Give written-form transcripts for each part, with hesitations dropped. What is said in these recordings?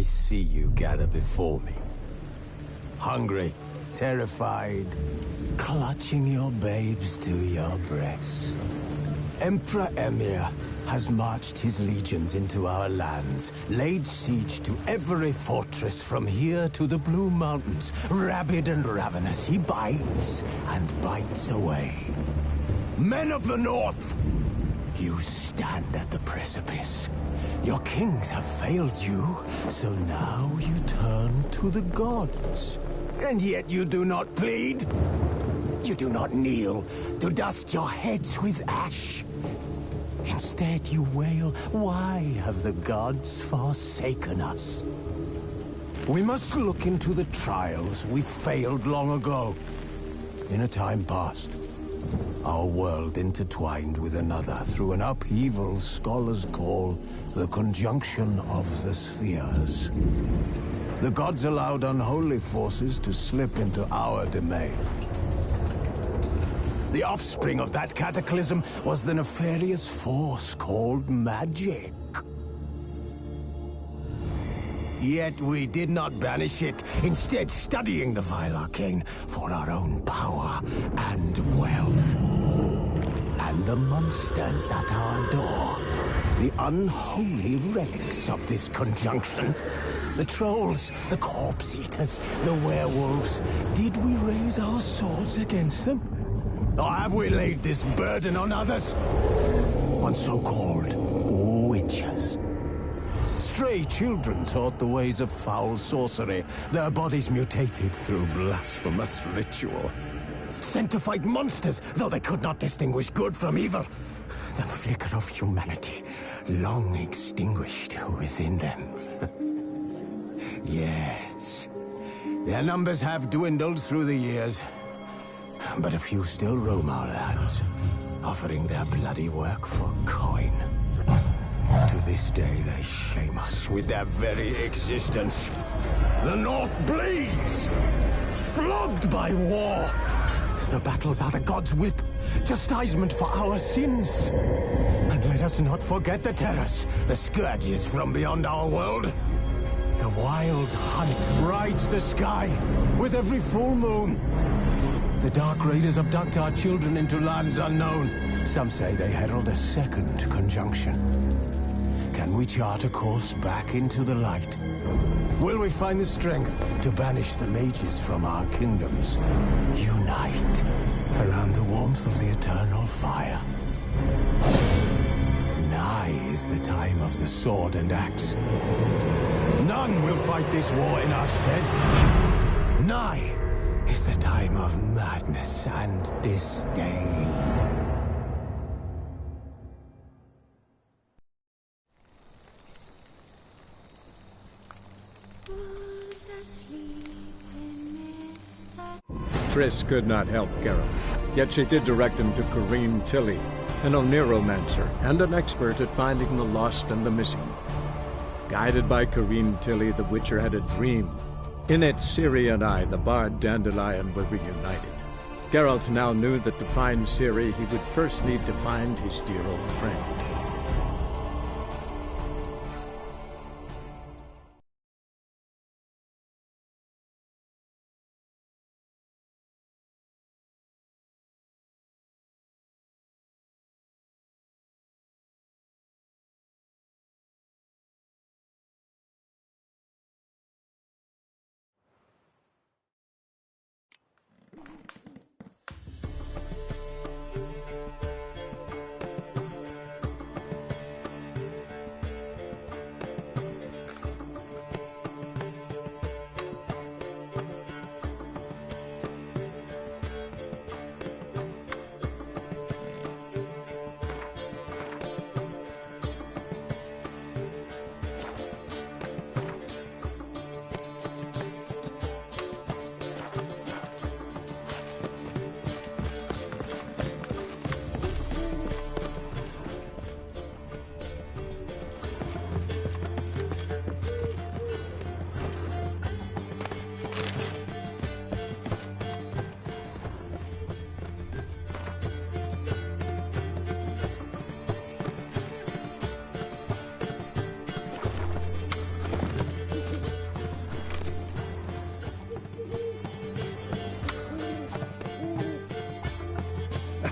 see you gather before me. Hungry, terrified, clutching your babes to your breast. Emperor Emir has marched his legions into our lands, laid siege to every fortress from here to the Blue Mountains. Rabid and ravenous, he bites and bites away. Men of the North, you stand at the precipice. Your kings have failed you, so now you turn to the gods. And yet you do not plead. You do not kneel to dust your heads with ash. Instead you wail, why have the gods forsaken us? We must look into the trials we failed long ago. In a time past, our world intertwined with another through an upheaval scholars call the conjunction of the spheres. The gods allowed unholy forces to slip into our domain. The offspring of that cataclysm was the nefarious force called magic. Yet we did not banish it, instead studying the vile arcane for our own power and wealth. And the monsters at our door, the unholy relics of this conjunction. The trolls, the corpse eaters, the werewolves. Did we raise our swords against them? Or have we laid this burden on others? On so-called witches. Stray children taught the ways of foul sorcery, their bodies mutated through blasphemous ritual. Sent to fight monsters, though they could not distinguish good from evil. The flicker of humanity, long extinguished within them. Yes, their numbers have dwindled through the years. But a few still roam our lands, offering their bloody work for coin. To this day, they shame us with their very existence. The North bleeds, flogged by war. The battles are the gods' whip, chastisement for our sins. And let us not forget the terrors, the scourges from beyond our world. The wild hunt rides the sky with every full moon. The Dark Raiders abduct our children into lands unknown. Some say they herald a second conjunction. Can we chart a course back into the light? Will we find the strength to banish the mages from our kingdoms? Unite around the warmth of the eternal fire. Nigh is the time of the sword and axe. None will fight this war in our stead. Nigh is the time of madness and disdain. Triss could not help Geralt, yet she did direct him to Corrine Tilly, an Oniromancer and an expert at finding the lost and the missing. Guided by Corrine Tilly, the Witcher had a dream. In it, Ciri and I, the bard Dandelion, were reunited. Geralt now knew that to find Ciri, he would first need to find his dear old friend.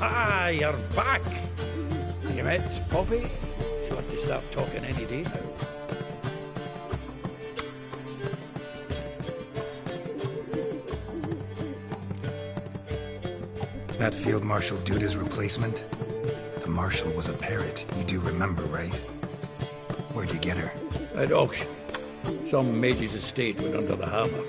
Ah, you're back. You met Poppy? She ought to start talking any day now. That Field Marshal Duda's replacement? The Marshal was a parrot, you do remember, right? Where'd you get her? At auction. Some mage's estate went under the hammer.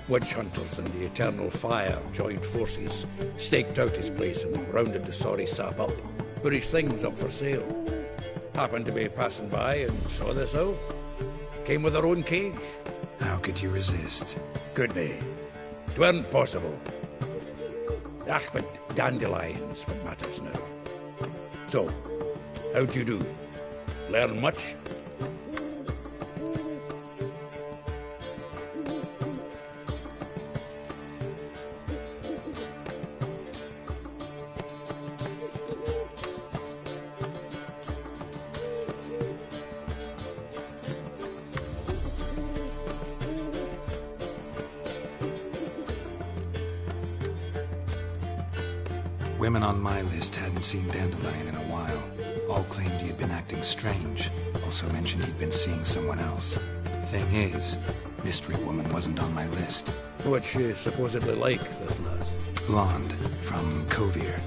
Witch hunters and the Eternal Fire joined forces, staked out his place and rounded the sorry sap up, put his things up for sale. Happened to be passing by and saw this out. Came with her own cage. How could you resist? Could they? 'Tweren't possible. Ah, but dandelions what matters now. So, how'd you do? Learn much? Women on my list hadn't seen Dandelion in a while. All claimed he had been acting strange. Also mentioned he'd been seeing someone else. Thing is, Mystery Woman wasn't on my list. What's she supposedly like, this lass? Blonde, from Kovir.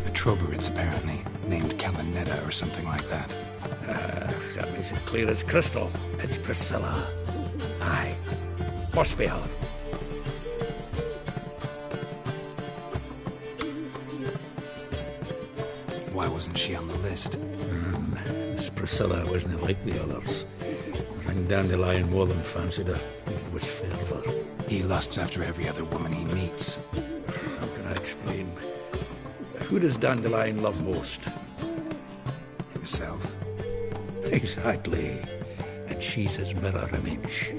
A Troberits, apparently, named Kalanetta or something like that. That makes it clear as crystal. It's Priscilla. Aye. Must be her. Why wasn't she on the list? This Priscilla wasn't like the others. I think Dandelion more than fancied her. I think it was fervour. He lusts after every other woman he meets. How can I explain? Who does Dandelion love most? Himself. Exactly. And she's his mirror image.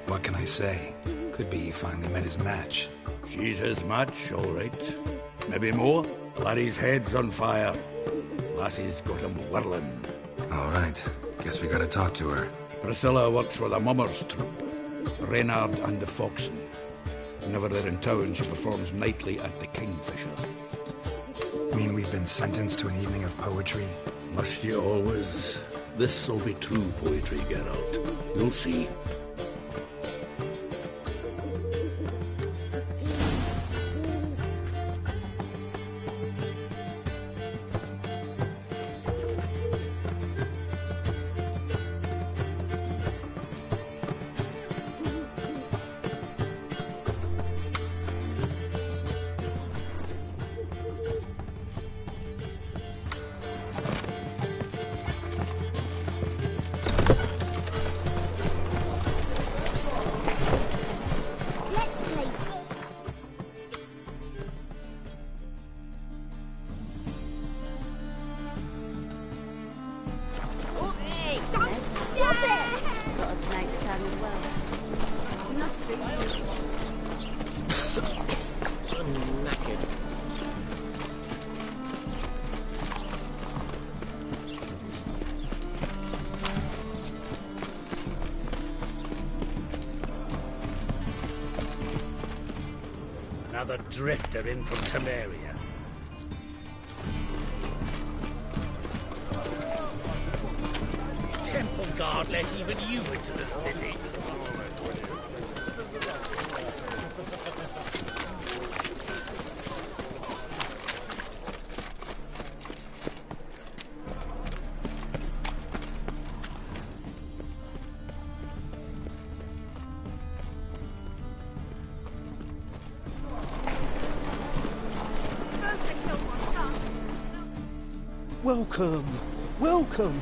What can I say? Could be he finally met his match. She's his match, all right. Maybe more. Laddie's head's on fire. Lassie's got him whirling. All right. Guess we gotta talk to her. Priscilla works for the Mummers troupe. Reynard and the Foxen. Whenever they're in town, she performs nightly at the Kingfisher. Mean we've been sentenced to an evening of poetry? Must you always? This'll be true poetry, Geralt. You'll see. Another drifter in from Temeria. Temple Guard let even you into the city. Welcome, welcome.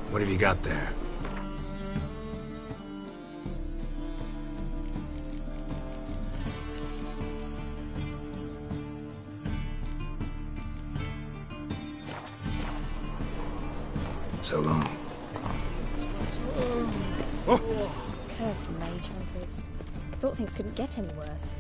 What have you got there? So long. Cursed mage hunters. Thought things couldn't get any worse.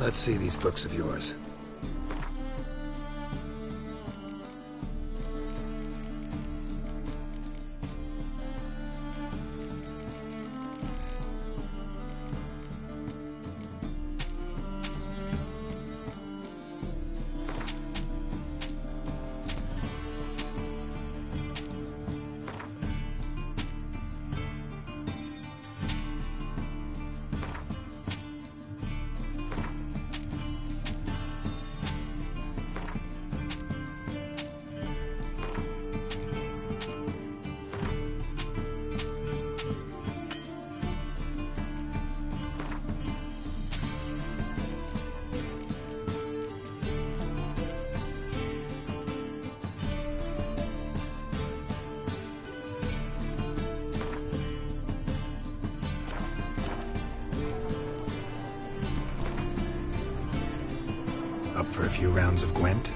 Let's see these books of yours. Up for a few rounds of Gwent?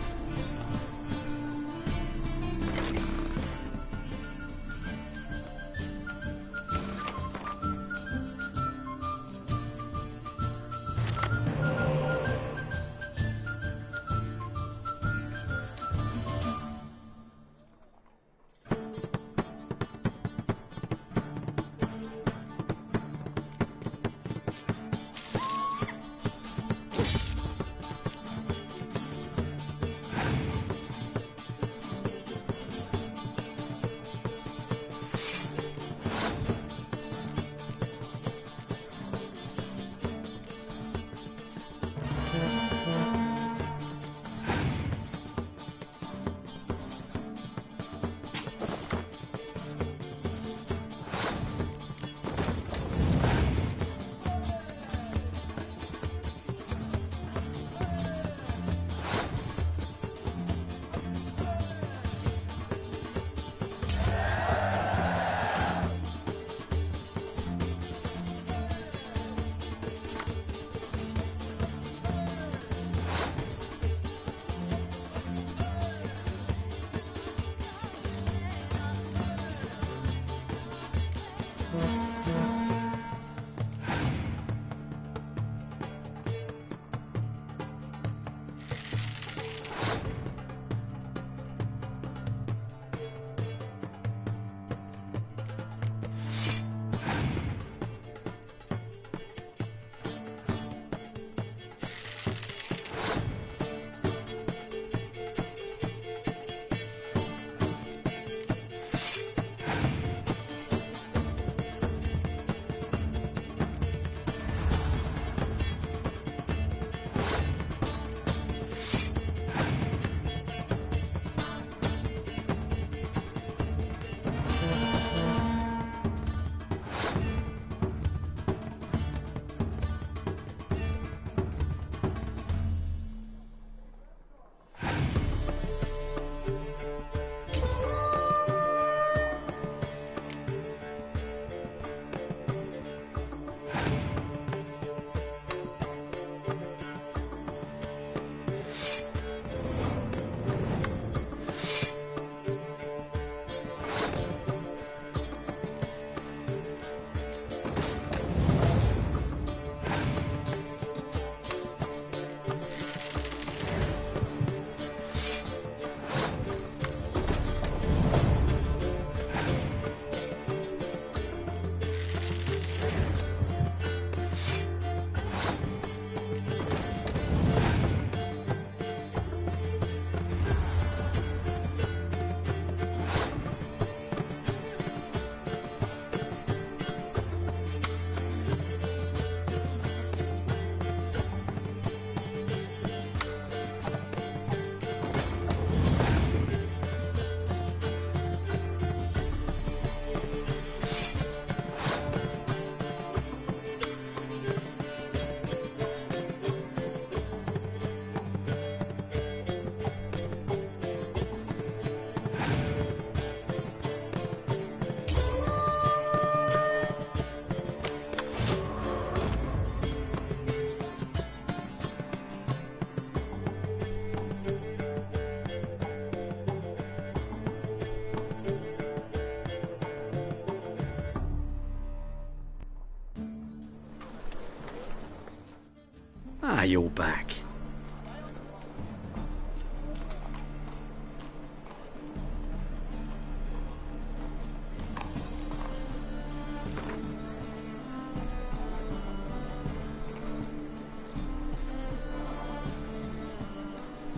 Ah, you're back.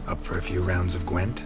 Up for a few rounds of Gwent?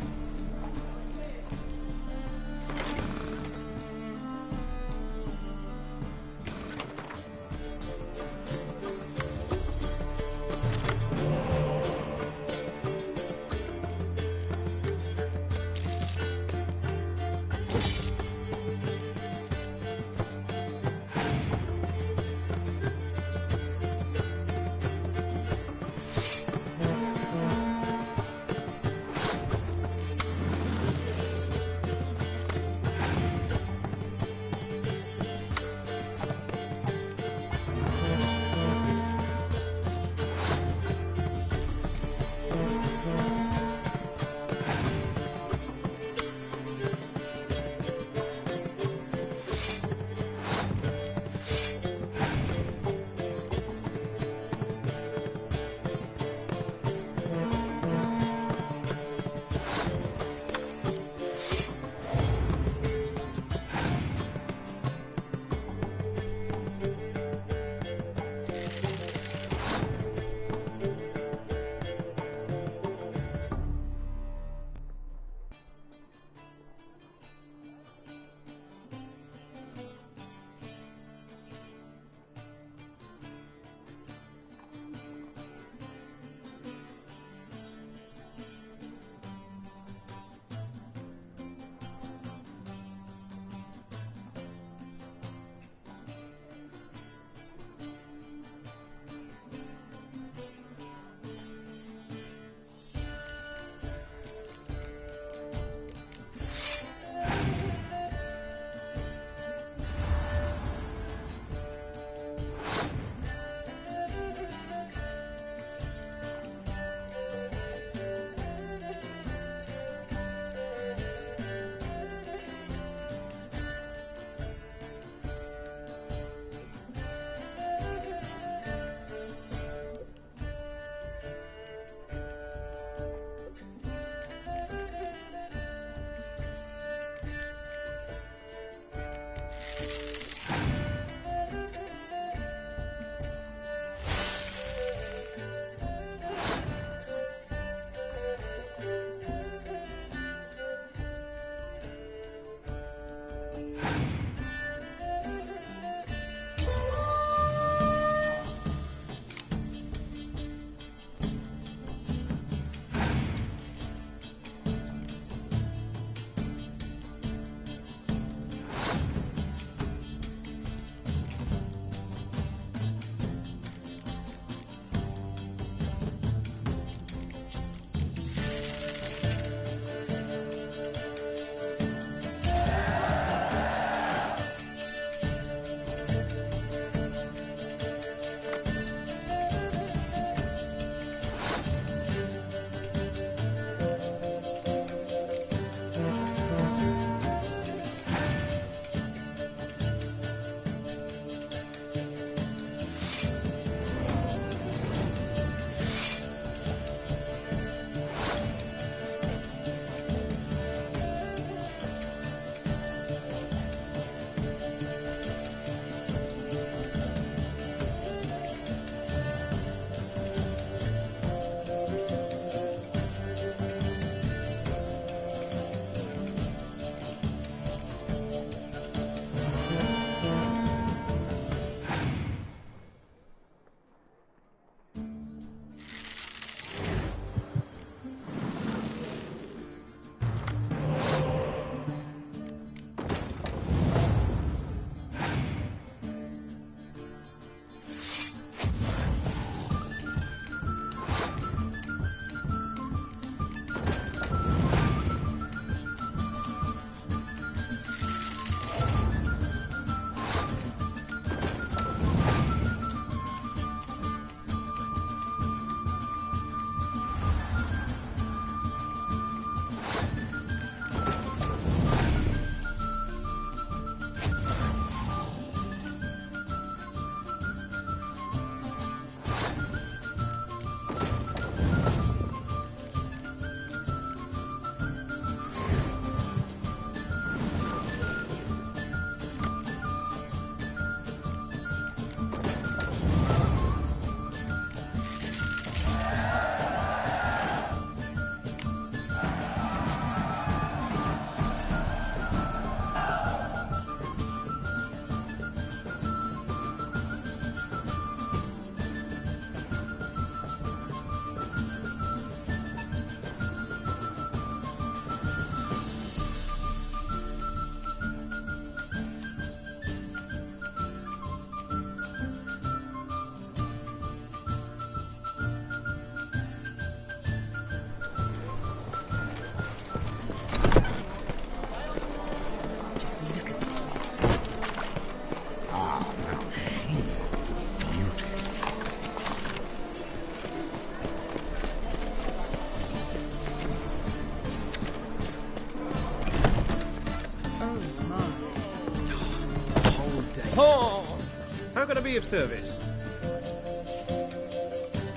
How can I be of service?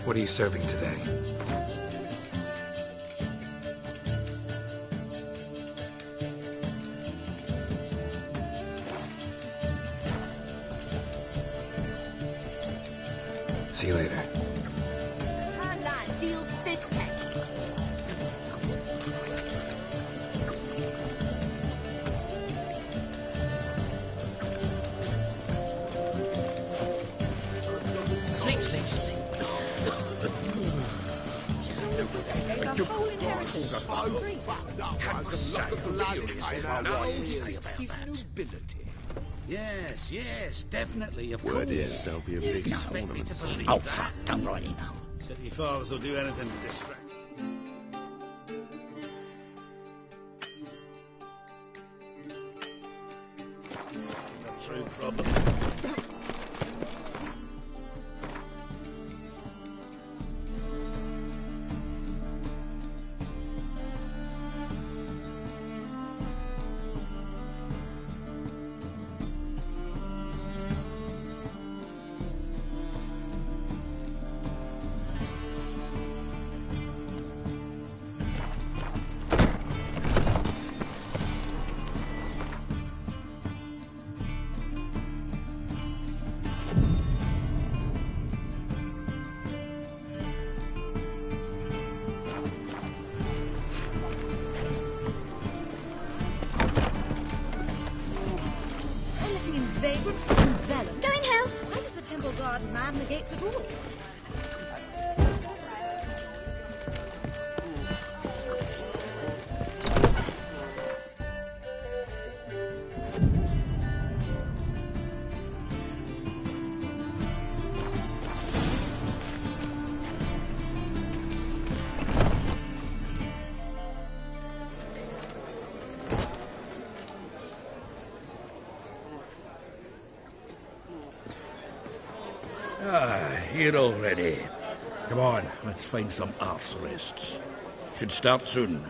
What are you serving today? See you later. Her lad deals fist tech. Sleep, sleep, sleep. Nobility. Yes, yes, definitely, of course. Word is there'll be a big Expect me to tournament. believe Oh, that? fuck, don't rightly know. City fathers will do anything to distract. A true problem. Anything in vagrants and vellum? Going health. Why does the temple guard man the gates at all? Here already. Come on, let's find some arse rests. Should start soon.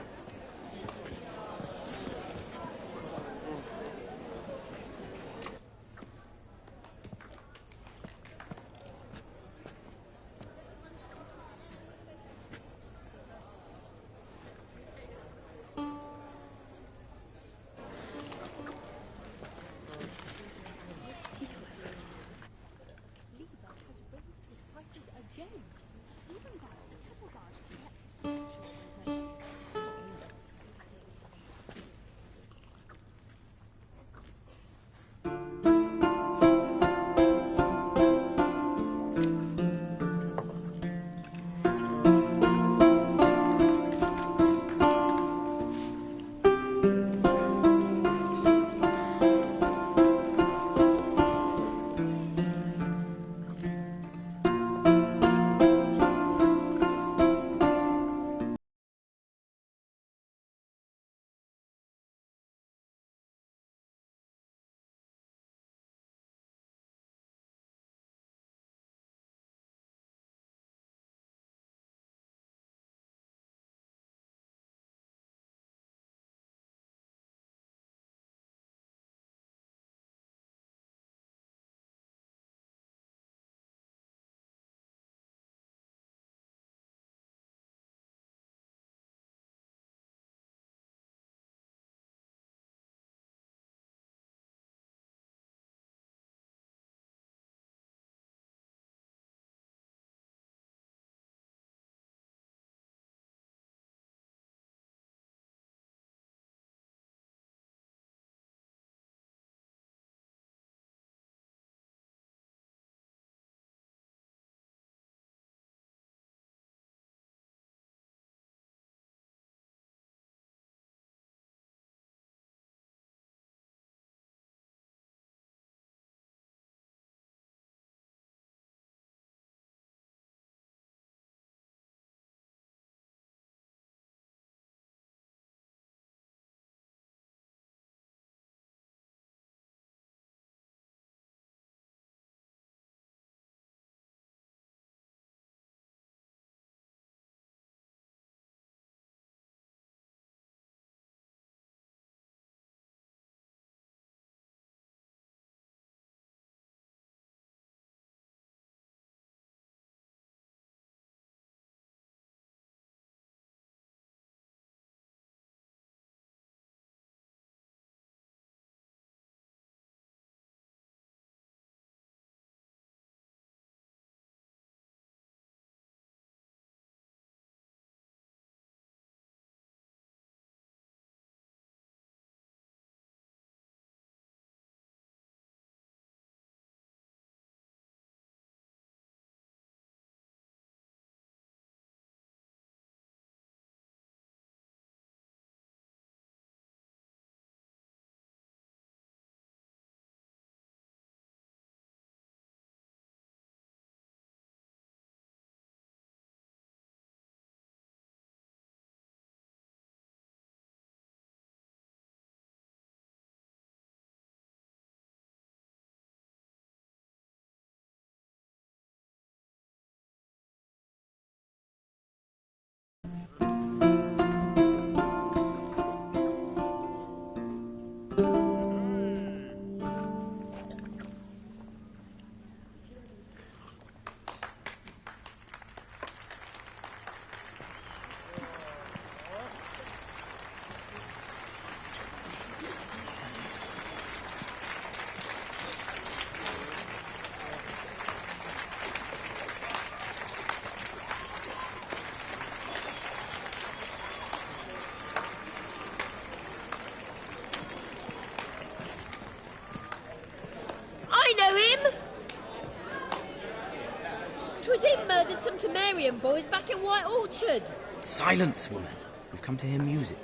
murdered some Temerian boys back in White Orchard. Silence, woman. We've come to hear music.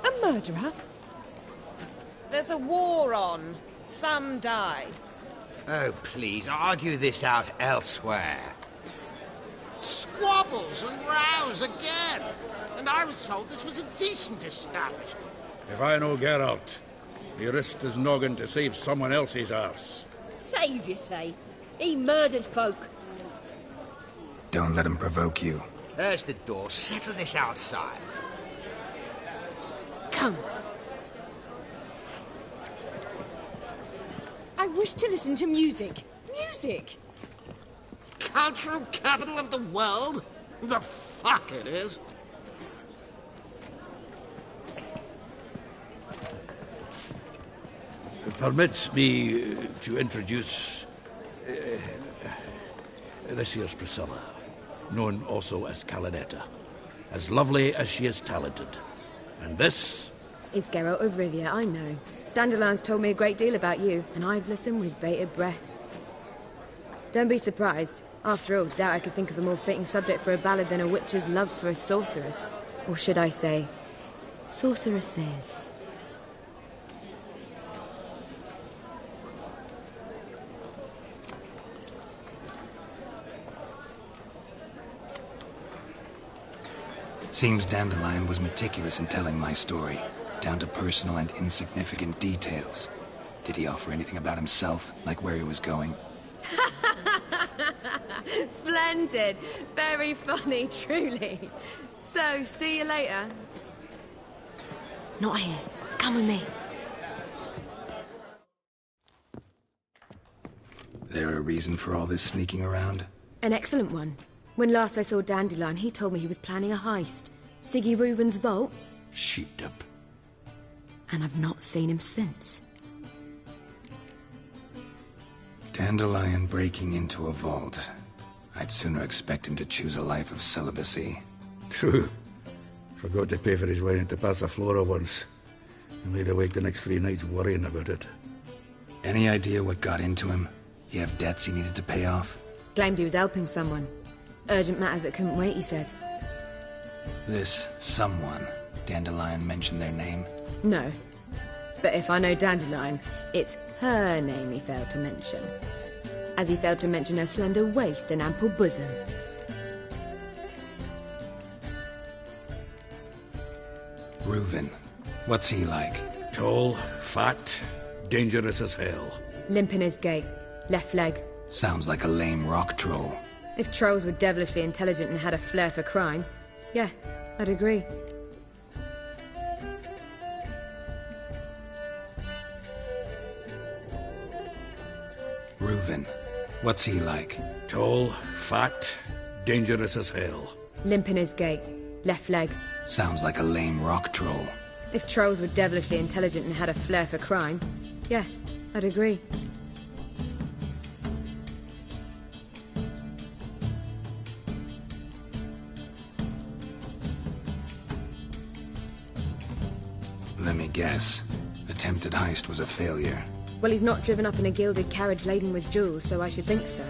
A murderer? There's a war on. Some die. Oh, please, argue this out elsewhere. Squabbles and rows again. And I was told this was a decent establishment. If I know Geralt, he risked his noggin to save someone else's arse. Save, you say? He murdered folk. Don't let him provoke you. There's the door. Settle this outside. Come. I wish to listen to music. Music! Cultural capital of the world? The fuck it is. Permit me to introduce this here's Priscilla, known also as Calinetta, as lovely as she is talented. And this is Geralt of Rivia, I know. Dandelion's told me a great deal about you, and I've listened with bated breath. Don't be surprised. After all, doubt I could think of a more fitting subject for a ballad than a witch's love for a sorceress. Or should I say, sorceresses. Seems Dandelion was meticulous in telling my story, down to personal and insignificant details. Did he offer anything about himself, like where he was going? Splendid. Very funny, truly. So, see you later. Not here. Come with me. There a reason for all this sneaking around? An excellent one. When last I saw Dandelion, he told me he was planning a heist. Siggy Reuven's vault. sheepdip. And I've not seen him since. Dandelion breaking into a vault. I'd sooner expect him to choose a life of celibacy. True. Forgot to pay for his wine at the Passaflora once. And laid awake the next 3 nights worrying about it. Any idea what got into him? He have debts he needed to pay off? Claimed he was helping someone. Urgent matter that couldn't wait, he said. This someone, Dandelion mentioned their name? No. But if I know Dandelion, it's her name he failed to mention. As he failed to mention her slender waist and ample bosom. Reuven. What's he like? Tall, fat, dangerous as hell. Limp in his gait. Left leg. Sounds like a lame rock troll. If trolls were devilishly intelligent and had a flair for crime, yeah, I'd agree. Reuven. What's he like? Tall, fat, dangerous as hell. Limp in his gait. Left leg. Sounds like a lame rock troll. If trolls were devilishly intelligent and had a flair for crime, yeah, I'd agree. Let me guess. Attempted heist was a failure. Well, he's not driven up in a gilded carriage laden with jewels, so I should think so.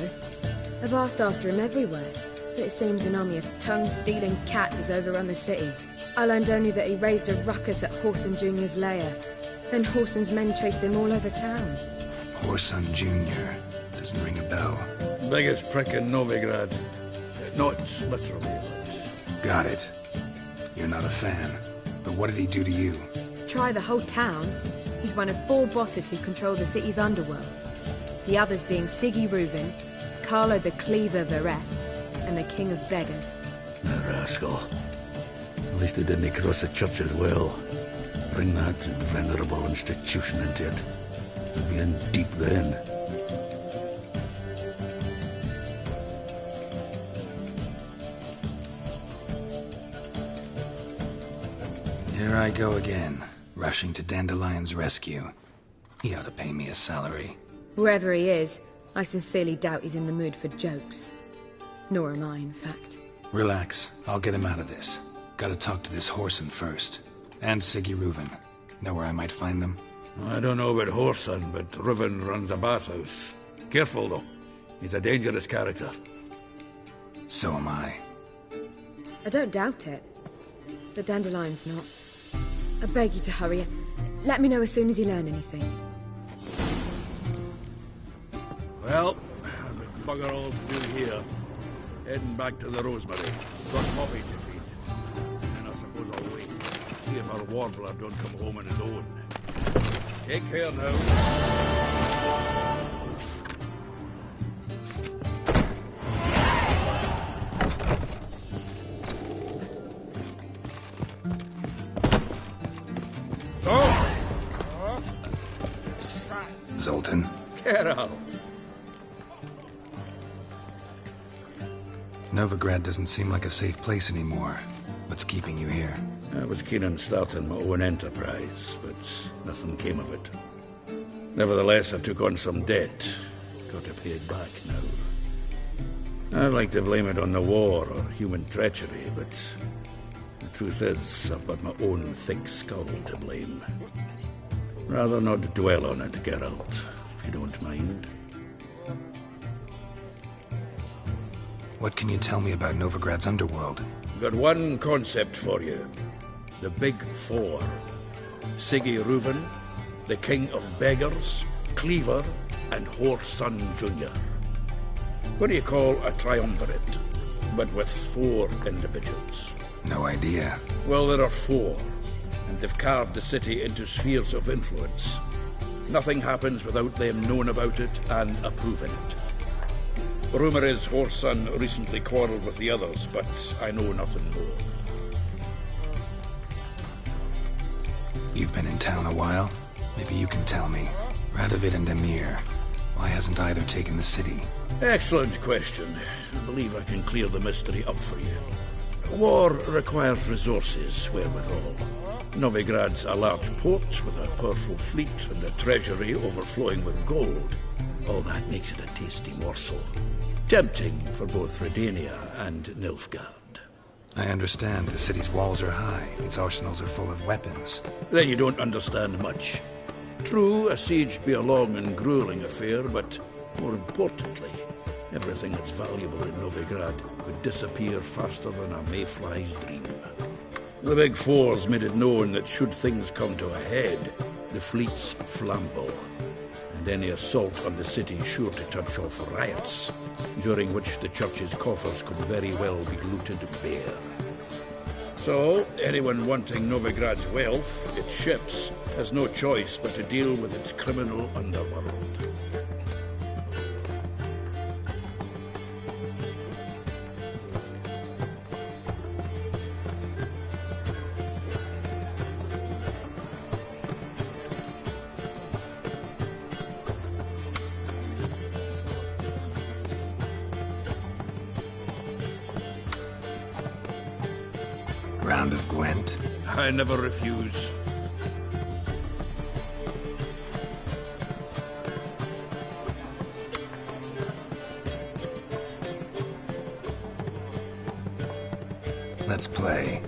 I've asked after him everywhere, but it seems an army of tongue-stealing cats has overrun the city. I learned only that he raised a ruckus at Whoreson Jr.'s lair. Then Whoreson's men chased him all over town. Whoreson Jr. Doesn't ring a bell. Biggest prick in Novigrad. Not literally, but... Got it. You're not a fan. But what did he do to you? Try the whole town. He's one of 4 bosses who control the city's underworld. The others being Siggy Reuven, Carlo the Cleaver Varese, and the King of Beggars. The rascal. At least they didn't cross the church as well. Bring that venerable institution into it. We'll be in deep then. Here I go again, rushing to Dandelion's rescue. He ought to pay me a salary. Wherever he is, I sincerely doubt he's in the mood for jokes. Nor am I, in fact. Relax, I'll get him out of this. Gotta talk to this Whoreson first. And Siggy Reuven. Know where I might find them? I don't know about Whoreson, but Reuven runs a bathhouse. Careful, though. He's a dangerous character. So am I. I don't doubt it. But Dandelion's not. I beg you to hurry. Let me know as soon as you learn anything. Well, I've got bugger all to do here. Heading back to the Rosemary. Got Poppy to feed. And I suppose I'll wait. See if our warbler don't come home on his own. Take care now. Zoltan. Geralt. Novigrad doesn't seem like a safe place anymore. What's keeping you here? I was keen on starting my own enterprise, but nothing came of it. Nevertheless, I took on some debt. Got to pay it back now. I'd like to blame it on the war or human treachery, but the truth is, I've got my own thick skull to blame. Rather not dwell on it, Geralt, if you don't mind. What can you tell me about Novigrad's underworld? Got one concept for you. The Big Four. Siggy Reuven, the King of Beggars, Cleaver, and Whoreson Jr. What do you call a triumvirate, but with 4 individuals? No idea. Well, there are 4. And they've carved the city into spheres of influence. Nothing happens without them knowing about it and approving it. Rumour is Whoreson recently quarrelled with the others, but I know nothing more. You've been in town a while? Maybe you can tell me. Radovid and Emir, why hasn't either taken the city? Excellent question. I believe I can clear the mystery up for you. War requires resources, wherewithal. Novigrad's a large port with a powerful fleet and a treasury overflowing with gold. All that makes it a tasty morsel. Tempting for both Redania and Nilfgaard. I understand. The city's walls are high. Its arsenals are full of weapons. Then you don't understand much. True, a siege be a long and grueling affair, but more importantly, everything that's valuable in Novigrad could disappear faster than a mayfly's dream. The Big Four's made it known that should things come to a head, the fleet's flammable, and any assault on the city's sure to touch off riots, during which the church's coffers could very well be looted bare. So, anyone wanting Novigrad's wealth, its ships, has no choice but to deal with its criminal underworld. Round of Gwent? I never refuse. Let's play.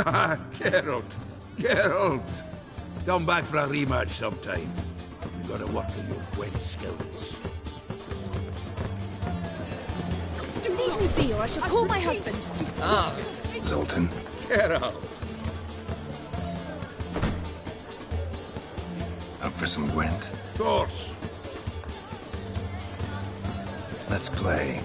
Geralt! Geralt! Come back for a rematch sometime. We gotta work on your Gwen skills. Do leave me be, or I shall call my husband. Ah. Zoltan. Geralt! Up for some Gwent? Of course. Let's play.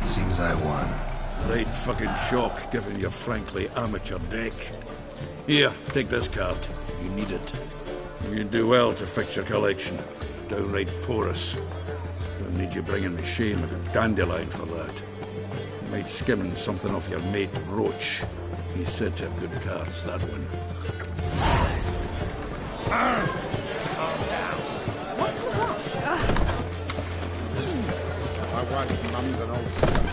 Seems I won. Right fucking shock, given your frankly amateur deck. Here, take this card. You need it. You'd do well to fix your collection. It's downright porous. Don't need you bringing me shame like a dandelion for that. You might skim something off your mate Roach. He's said to have good cards, that one. Calm down. What's the rush? My wife's mum's an old sucker.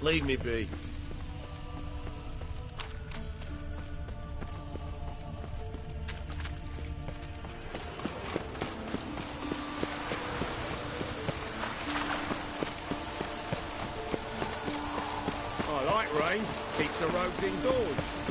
Leave me be. I like rain. Keeps the roads indoors.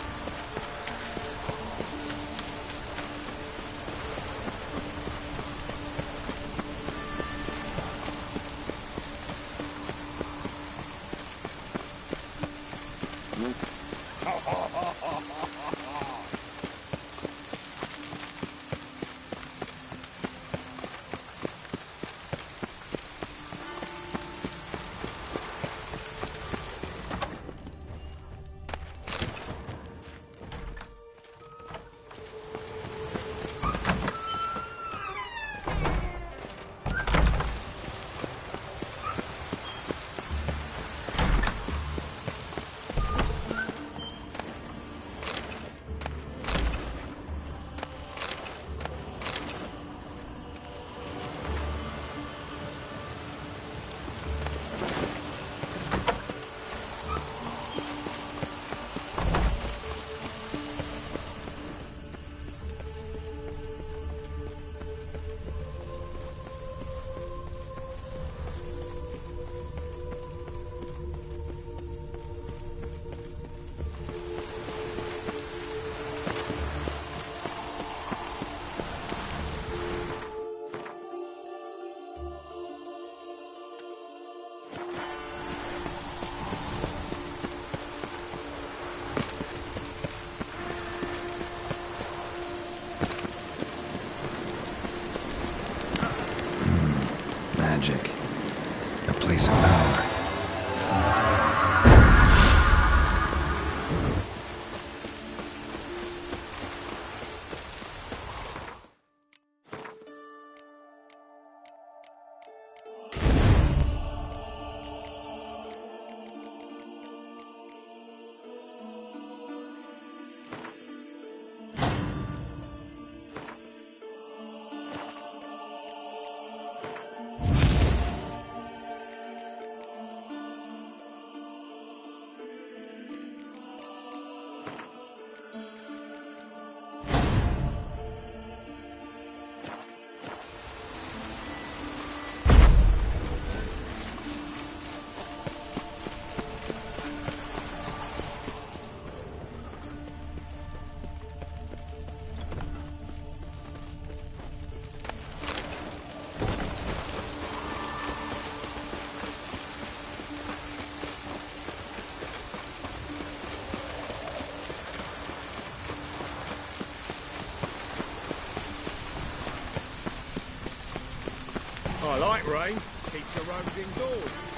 I like rain. Keeps the roads indoors.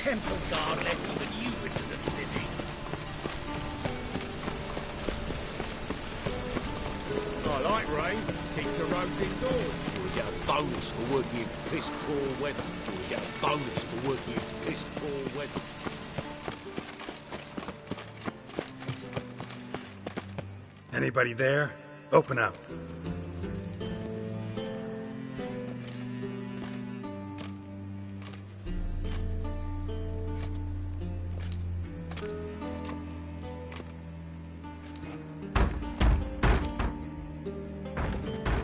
Temple guard let even you into the city. I like rain. Keeps the roads indoors. We get a bonus for working in piss poor weather. We get a bonus for working in piss poor weather. Anybody there? Open up.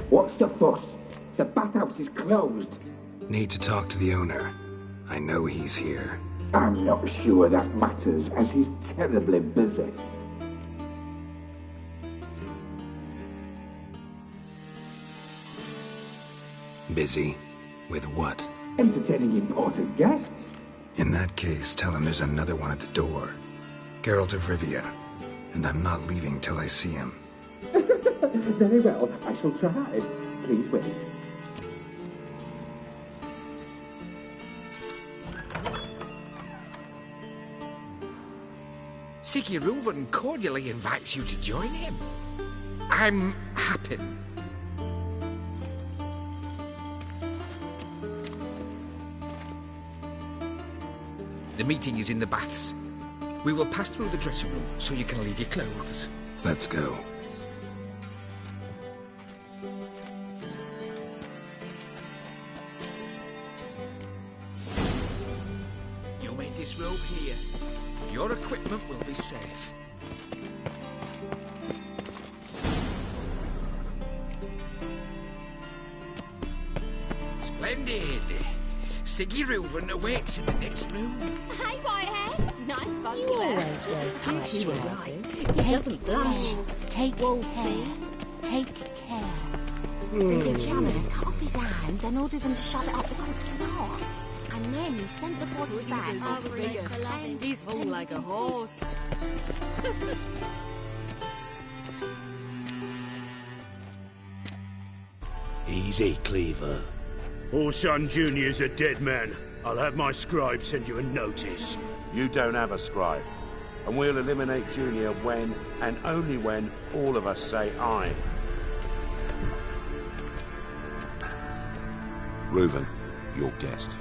What's the fuss? The bathhouse is closed. Need to talk to the owner. I know he's here. I'm not sure that matters, as he's terribly busy. Busy? With what? Entertaining important guests. In that case, tell him there's another one at the door. Geralt of Rivia. And I'm not leaving till I see him. Very well, I shall try. Please wait. Siggy Reuven cordially invites you to join him. I'm happy. The meeting is in the baths. We will pass through the dressing room so you can leave your clothes. Let's go. You'll make this robe here. Your equipment will be safe. Splendid. Siggy Reuven awaits in the next room. Hey, Whitehead. Nice bug. You always wear tight trousers. He doesn't blush. Take care. Take care. Your channel cut off his hand, then ordered them to shove it up the corpse's arse. And then he sent the body back. He's full like a horse. Easy, Cleaver. Orson Jr.'s a dead man. I'll have my scribe send you a notice. You don't have a scribe. And we'll eliminate Junior when, and only when, all of us say aye. Reuven, your guest.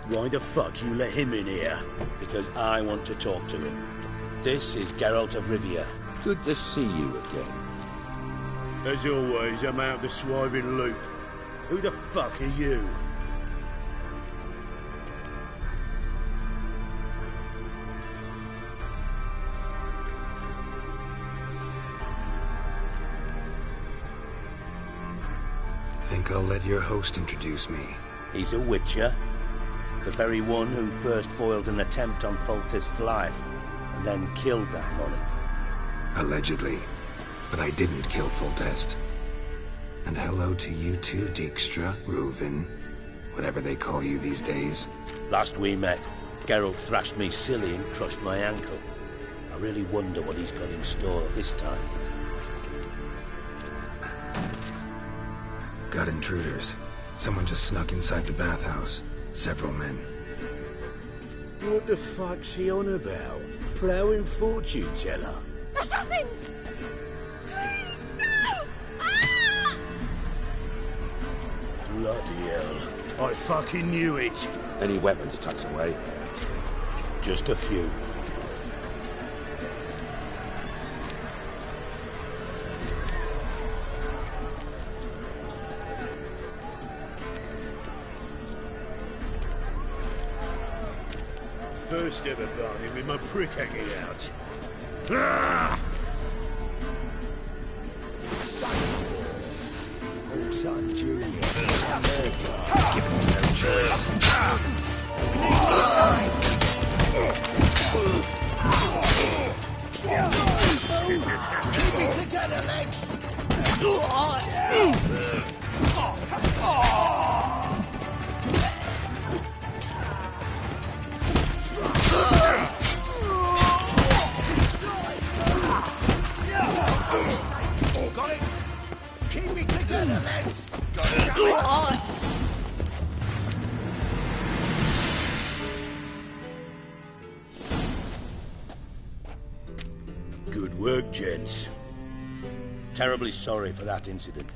Why the fuck you let him in here? Because I want to talk to him. This is Geralt of Rivia. Good to see you again. As always, I'm out the swiving loop. Who the fuck are you? Think I'll let your host introduce me. He's a witcher. The very one who first foiled an attempt on Foltest's life, and then killed that monarch. Allegedly. But I didn't kill Foltest. And hello to you too, Dijkstra, Reuven, whatever they call you these days. Last we met, Geralt thrashed me silly and crushed my ankle. I really wonder what he's got in store this time. Got intruders. Someone just snuck inside the bathhouse. Several men. What the fuck's he on about? Ploughing fortune teller? Assassins! Bloody hell. I fucking knew it. Any weapons tucked away? Just a few. First ever bargain with my prick hanging out. Ah! Son Junior. Given me no choice. Keep it together, legs! Got it! Keep it together, lads! Good work, gents. Terribly sorry for that incident.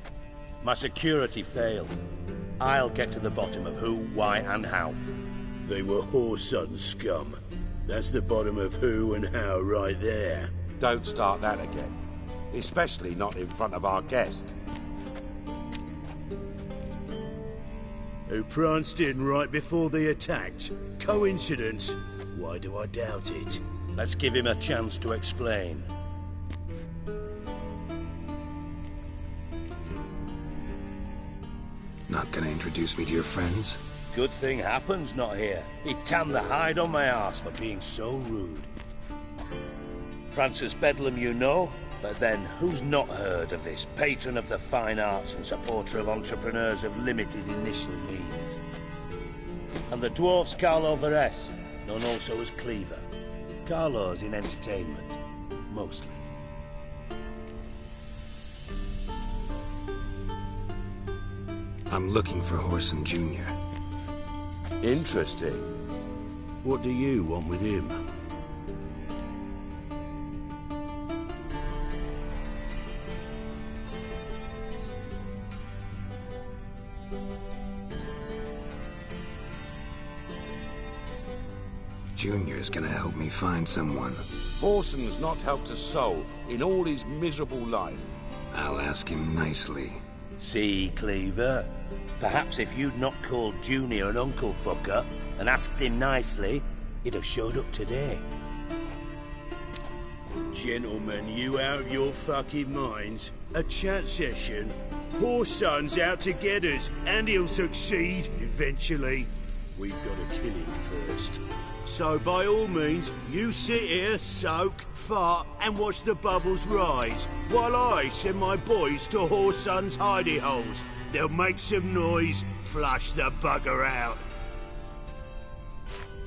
My security failed. I'll get to the bottom of who, why, and how. They were whoreson scum. That's the bottom of who and how right there. Don't start that again. Especially not in front of our guest. Who pranced in right before they attacked. Coincidence? Why do I doubt it? Let's give him a chance to explain. Not gonna introduce me to your friends? Good thing Happen's not here. He tanned the hide on my arse for being so rude. Francis Bedlam you know, but then who's not heard of this patron of the fine arts and supporter of entrepreneurs of limited initial means? And the dwarf's Carlo Veres, known also as Cleaver. Carlo's in entertainment, mostly. I'm looking for Whoreson Jr. Interesting. What do you want with him? Junior's gonna help me find someone. Whoreson's not helped a soul in all his miserable life. I'll ask him nicely. See, Cleaver? Perhaps if you'd not called Junior an uncle fucker and asked him nicely, he'd have showed up today. Gentlemen, you out of your fucking minds? A chat session? Whoreson's out to get us, and he'll succeed eventually. We've got to kill him first. So by all means, you sit here, soak, fart, and watch the bubbles rise, while I send my boys to Whoreson's hidey holes. They'll make some noise, flush the bugger out.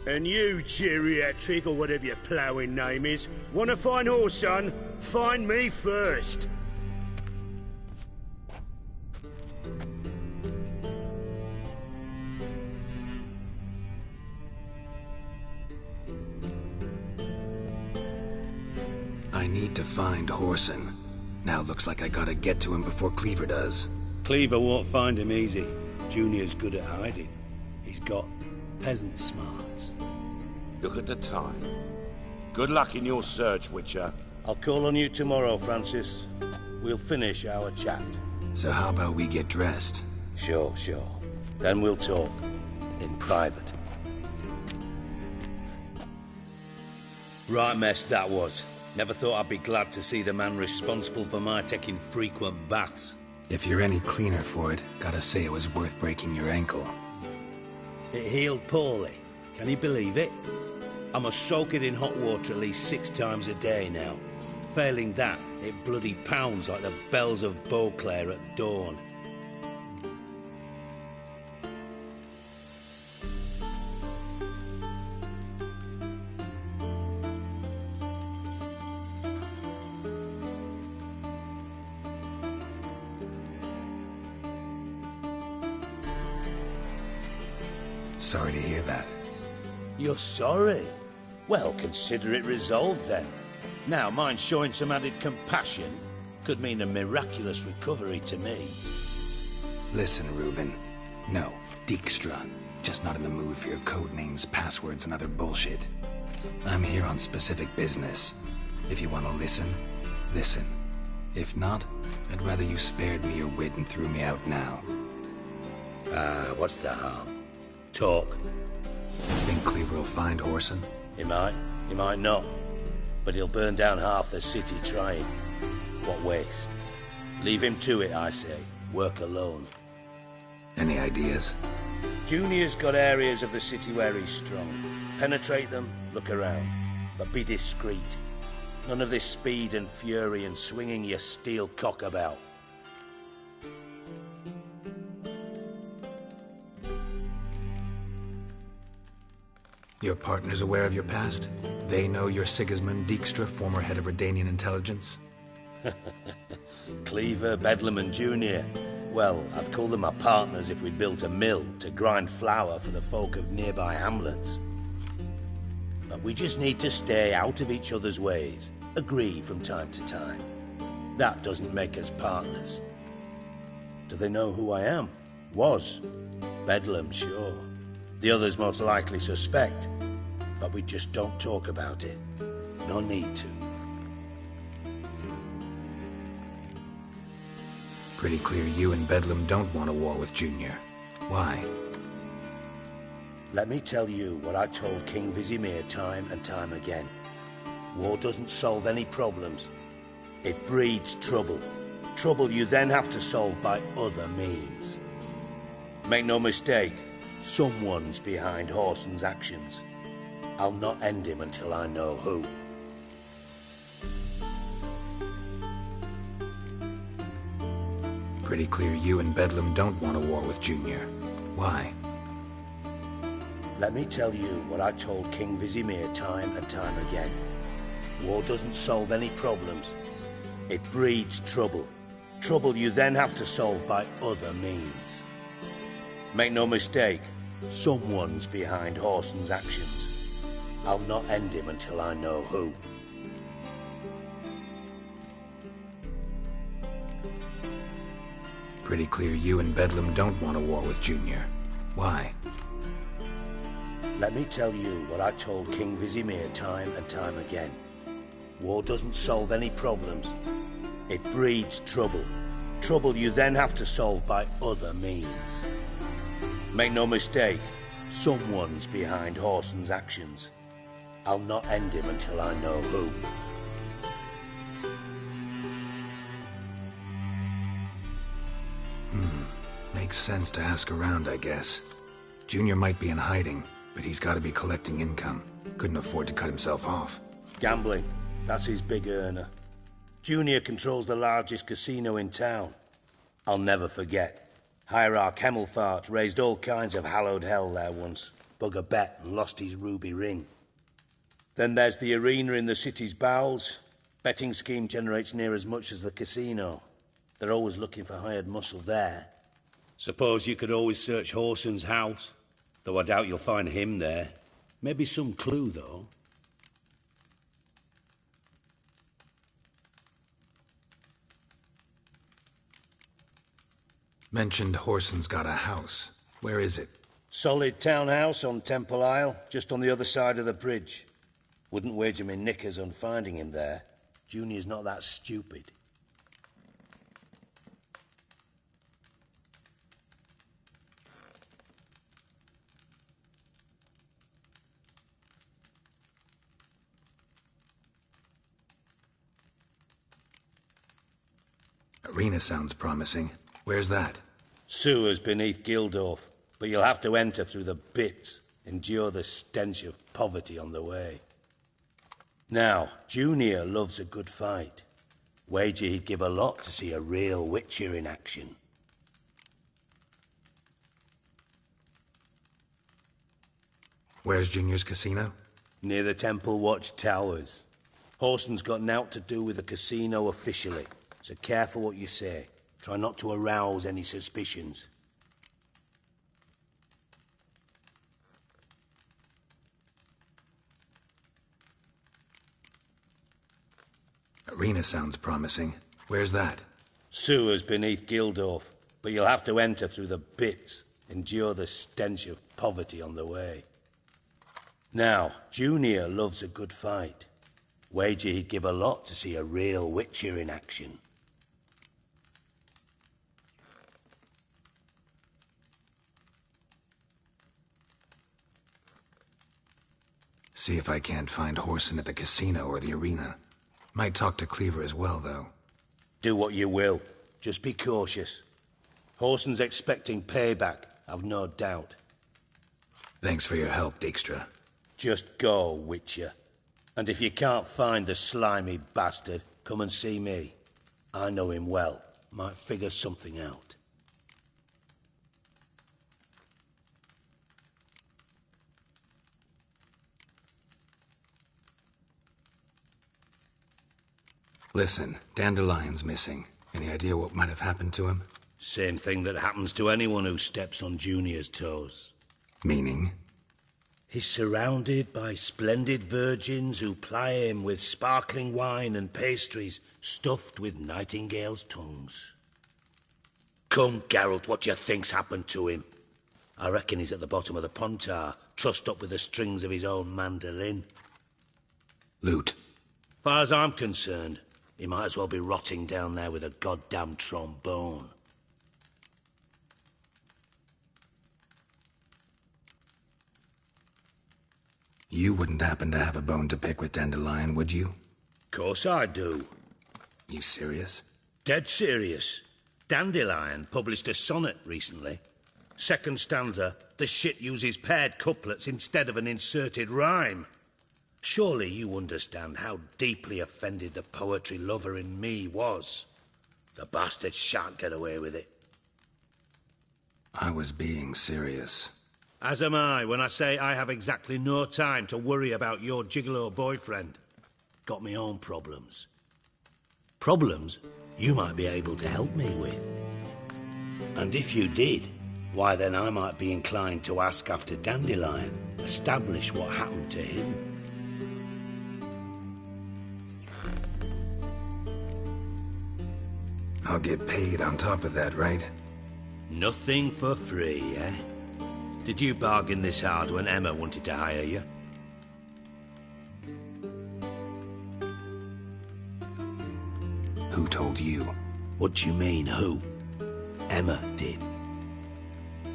And you, geriatric, or whatever your ploughing name is, want to find Whoreson? Find me first. I need to find Whoreson. Now looks like I gotta get to him before Cleaver does. Cleaver won't find him easy. Junior's good at hiding. He's got peasant smarts. Look at the time. Good luck in your search, Witcher. I'll call on you tomorrow, Francis. We'll finish our chat. So how about we get dressed? Sure. Then we'll talk. In private. Right mess that was. Never thought I'd be glad to see the man responsible for my taking frequent baths. If you're any cleaner for it, gotta say it was worth breaking your ankle. It healed poorly. Can you believe it? I must soak it in hot water at least 6 times a day now. Failing that, it bloody pounds like the bells of Beauclair at dawn. Sorry to hear that. You're sorry? Well, consider it resolved then. Now, mind showing some added compassion could mean a miraculous recovery to me. Listen, Reuben. No, Dijkstra. Just not in the mood for your code names, passwords, and other bullshit. I'm here on specific business. If you want to listen, listen. If not, I'd rather you spared me your wit and threw me out now. What's the harm? Talk. Think Cleaver will find Whoreson? He might not. But he'll burn down half the city trying. What waste? Leave him to it, I say. Work alone. Any ideas? Junior's got areas of the city where he's strong. Penetrate them, look around. But be discreet. None of this speed and fury and swinging your steel cock about. Your partner's aware of your past? They know you're Sigismund Dijkstra, former head of Redanian intelligence? Cleaver, Bedlam and Junior. Well, I'd call them my partners if we'd built a mill to grind flour for the folk of nearby hamlets. But we just need to stay out of each other's ways, agree from time to time. That doesn't make us partners. Do they know who I am? Was. Bedlam, sure. The others most likely suspect. But we just don't talk about it. No need to. Pretty clear you and Bedlam don't want a war with Junior. Why? Let me tell you what I told King Vizimir time and time again. War doesn't solve any problems. It breeds trouble. Trouble you then have to solve by other means. Make no mistake, someone's behind Whoreson's actions. I'll not end him until I know who. Pretty clear you and Bedlam don't want a war with Junior. Why? Let me tell you what I told King Vizimir time and time again. War doesn't solve any problems. It breeds trouble. Trouble you then have to solve by other means. Make no mistake, someone's behind Whoreson's actions. I'll not end him until I know who. Pretty clear you and Bedlam don't want a war with Junior. Why? Let me tell you what I told King Vizimir time and time again. War doesn't solve any problems. It breeds trouble. Trouble you then have to solve by other means. Make no mistake, someone's behind Whoreson's actions. I'll not end him until I know who. Makes sense to ask around, I guess. Junior might be in hiding, but he's got to be collecting income. Couldn't afford to cut himself off. Gambling. That's his big earner. Junior controls the largest casino in town. I'll never forget. Hierarch Hemmelfart raised all kinds of hallowed hell there once. Bug a bet and lost his ruby ring. Then there's the arena in the city's bowels. Betting scheme generates near as much as the casino. They're always looking for hired muscle there. Suppose you could always search Whoreson's house, though I doubt you'll find him there. Maybe some clue, though. Mentioned Whoreson's got a house. Where is it? Solid townhouse on Temple Isle, just on the other side of the bridge. Wouldn't wager me knickers on finding him there. Junior's not that stupid. Arena sounds promising. Where's that? Sewers beneath Gildorf, but you'll have to enter through the bits, endure the stench of poverty on the way. Now, Junior loves a good fight. Wager he'd give a lot to see a real Witcher in action. Where's Junior's casino? Near the Temple Watch Towers. Whoreson's got nought to do with the casino officially, so careful what you say. Try not to arouse any suspicions. Arena sounds promising. Where's that? Sewers beneath Gildorf, but you'll have to enter through the bits, endure the stench of poverty on the way. Now, Junior loves a good fight. Wager he'd give a lot to see a real Witcher in action. See if I can't find Horson at the casino or the arena. Might talk to Cleaver as well, though. Do what you will. Just be cautious. Horson's expecting payback, I've no doubt. Thanks for your help, Dijkstra. Just go, Witcher. And if you can't find the slimy bastard, come and see me. I know him well. Might figure something out. Listen, Dandelion's missing. Any idea what might have happened to him? Same thing that happens to anyone who steps on Junior's toes. Meaning? He's surrounded by splendid virgins who ply him with sparkling wine and pastries stuffed with nightingales' tongues. Come, Geralt, what do you think's happened to him? I reckon he's at the bottom of the Pontar, trussed up with the strings of his own mandolin. Loot. Far as I'm concerned, he might as well be rotting down there with a goddamn trombone. You wouldn't happen to have a bone to pick with Dandelion, would you? Course I do. You serious? Dead serious. Dandelion published a sonnet recently. Second stanza, the shit uses paired couplets instead of an inserted rhyme. Surely you understand how deeply offended the poetry lover in me was. The bastard shan't get away with it. I was being serious. As am I when I say I have exactly no time to worry about your gigolo boyfriend. Got me own problems. Problems you might be able to help me with. And if you did, why then I might be inclined to ask after Dandelion, establish what happened to him. I'll get paid on top of that, right? Nothing for free, eh? Did you bargain this hard when Emma wanted to hire you? Who told you? What do you mean, who? Emma did.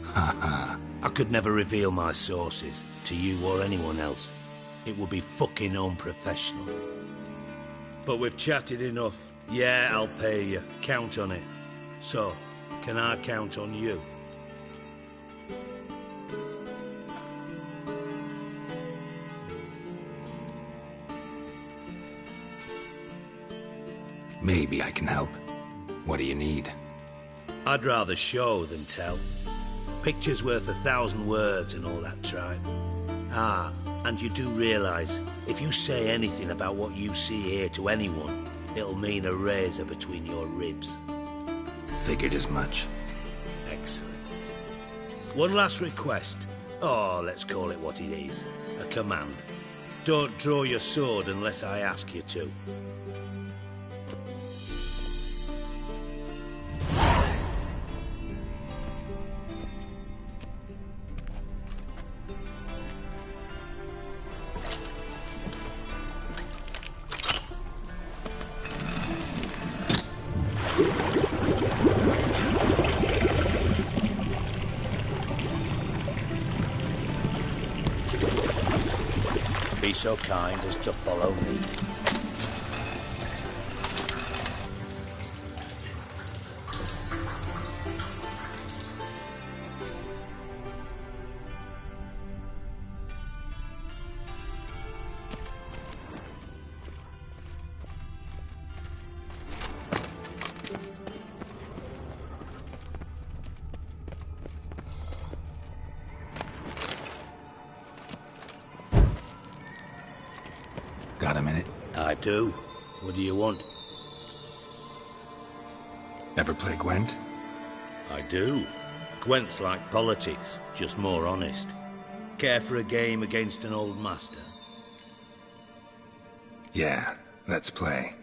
Haha. I could never reveal my sources to you or anyone else. It would be fucking unprofessional. But we've chatted enough. Yeah, I'll pay you. Count on it. So, can I count on you? Maybe I can help. What do you need? I'd rather show than tell. Picture's worth 1,000 words and all that tripe. Ah, and you do realise, if you say anything about what you see here to anyone, it'll mean a razor between your ribs. Figured as much. Excellent. One last request. Oh, let's call it what it is. A command. Don't draw your sword unless I ask you to. Be so kind as to follow me. Got a minute? I do. What do you want? Ever play Gwent? I do. Gwent's like politics, just more honest. Care for a game against an old master? Yeah, let's play.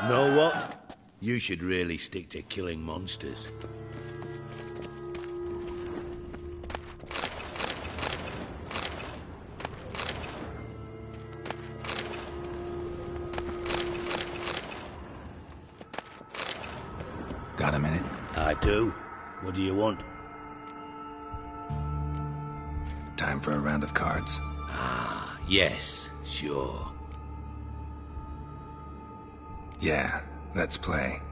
Know what? You should really stick to killing monsters. Got a minute? I do. What do you want? Time for a round of cards? Ah, yes, sure. Yeah, let's play.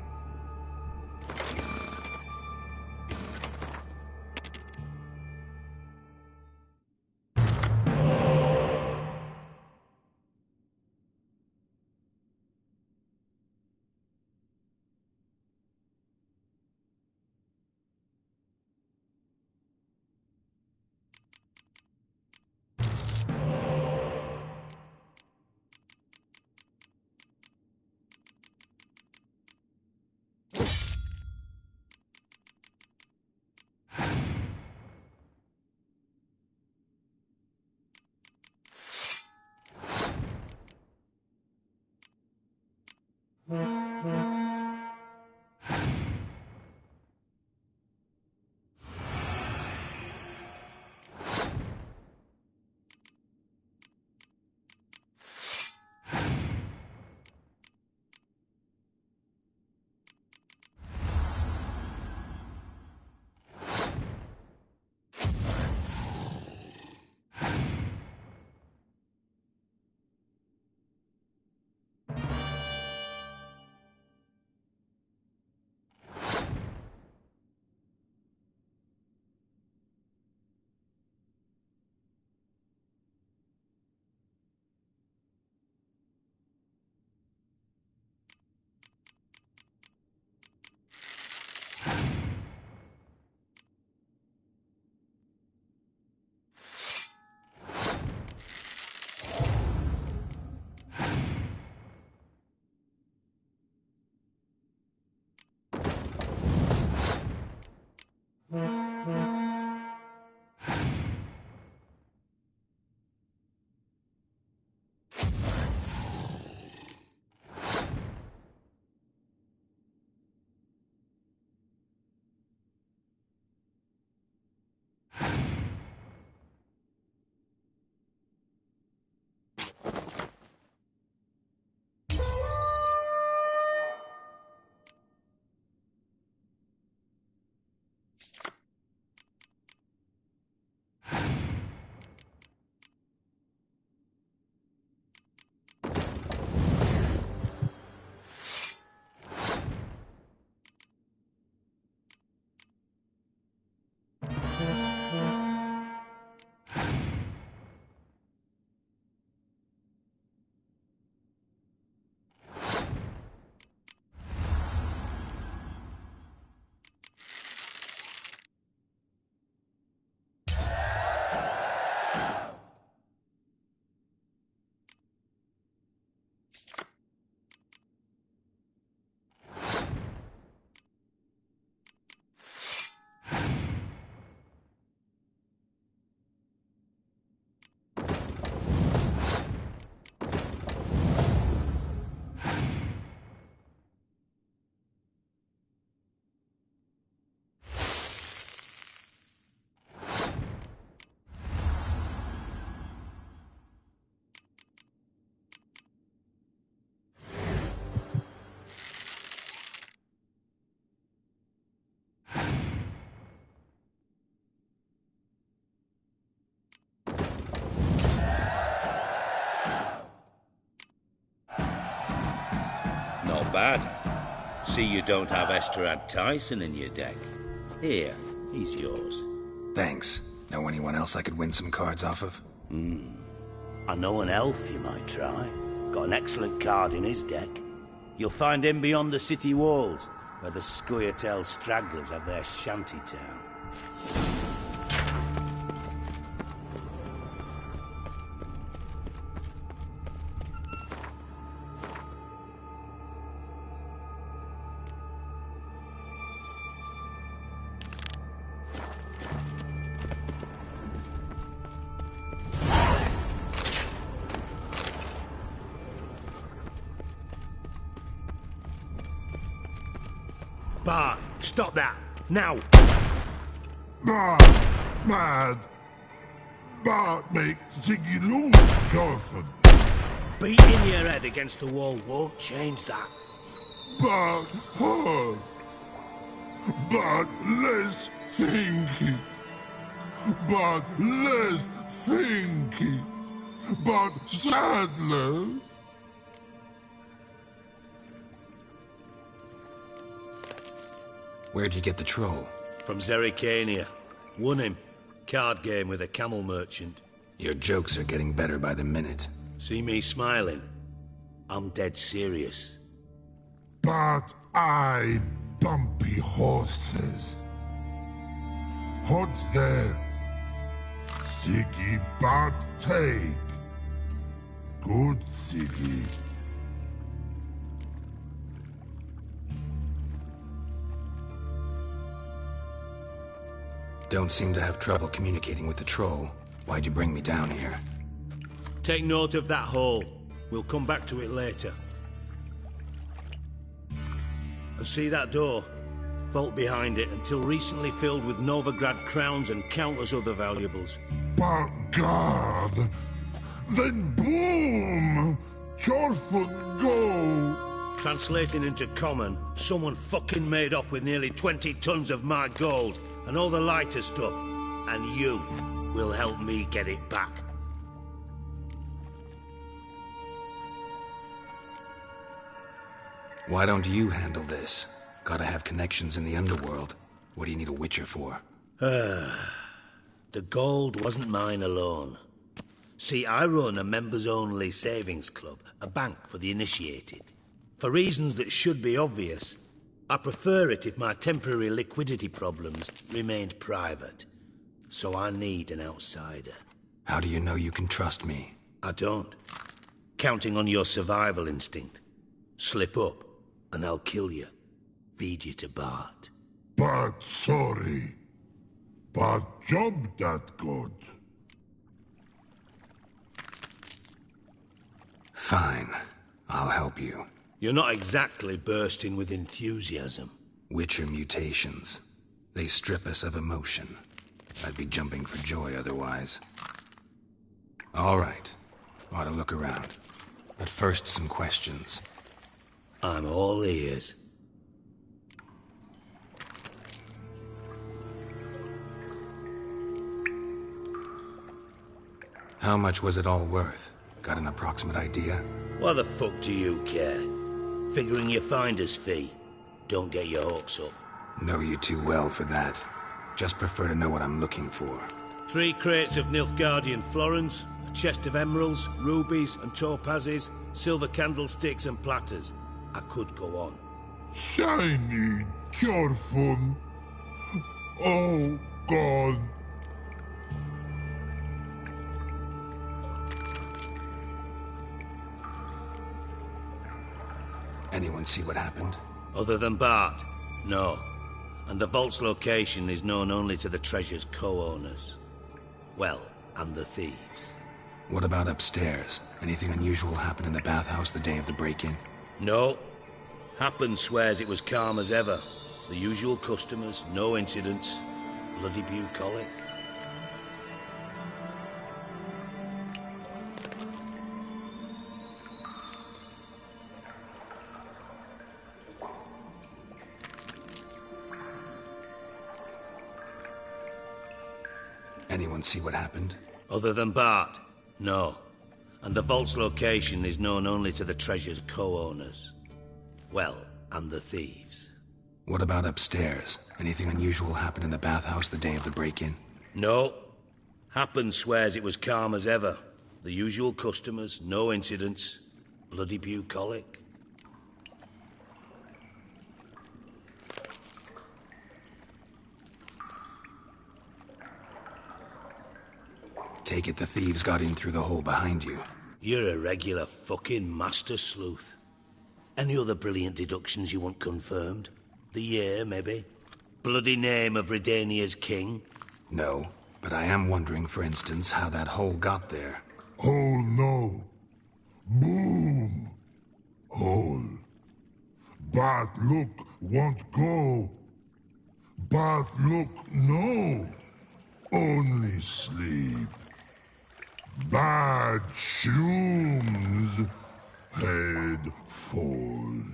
Not bad. See you don't have Esterad Tyson in your deck. Here, he's yours. Thanks. Know anyone else I could win some cards off of? I know an elf you might try. Got an excellent card in his deck. You'll find him beyond the city walls, where the Scoia'tael stragglers have their shanty town. Bart, stop that! Now! Mad! Bart makes Ziggy lose, Jonathan. Beating your head against the wall won't change that. But hurt. But less thinky. But less thinky. But sadness. Where'd you get the troll? From Zerrikania. Won him. Card game with a camel merchant. Your jokes are getting better by the minute. See me smiling? I'm dead serious. But I bumpy horses. Hot there. Siggy but take. Good Siggy. Don't seem to have trouble communicating with the troll. Why'd you bring me down here? Take note of that hole. We'll come back to it later. And see that door? Vault behind it, until recently filled with Novigrad crowns and countless other valuables. But God! Then boom! Chorford go! Translating into common, someone fucking made off with nearly 20 tons of my gold, and all the lighter stuff. And you will help me get it back. Why don't you handle this? Gotta have connections in the underworld. What do you need a witcher for? The gold wasn't mine alone. See, I run a members-only savings club, a bank for the initiated. For reasons that should be obvious, I prefer it if my temporary liquidity problems remained private. So I need an outsider. How do you know you can trust me? I don't. Counting on your survival instinct. Slip up, and I'll kill you. Feed you to Bart. But sorry. But job that good. Fine. I'll help you. You're not exactly bursting with enthusiasm. Witcher mutations. They strip us of emotion. I'd be jumping for joy otherwise. All right. Ought to look around. But first, some questions. I'm all ears. How much was it all worth? Got an approximate idea? Why the fuck do you care? Figuring your finder's fee. Don't get your hopes up. Know you too well for that. Just prefer to know what I'm looking for. 3 crates of Nilfgaardian florins, a chest of emeralds, rubies and topazes, silver candlesticks and platters. I could go on. Shiny, careful. Oh, God. Anyone see what happened? Other than Bart? No. And the vault's location is known only to the treasure's co-owners. Well, and the thieves. What about upstairs? Anything unusual happen in the bathhouse the day of the break-in? No. Happen swears it was calm as ever. The usual customers, no incidents. Bloody bucolic. Anyone see what happened? Other than Bart? No. And the vault's location is known only to the treasure's co-owners. Well, and the thieves. What about upstairs? Anything unusual happen in the bathhouse the day of the break-in? No. Happen swears it was calm as ever. The usual customers, no incidents. Bloody bucolic. Take it the thieves got in through the hole behind you. You're a regular fucking master sleuth. Any other brilliant deductions you want confirmed? The year, maybe? Bloody name of Redania's king? No, but I am wondering, for instance, how that hole got there. Hole no. Boom. Hole. But look won't go. But look, no. Only sleep. Bad shrooms. Head falls.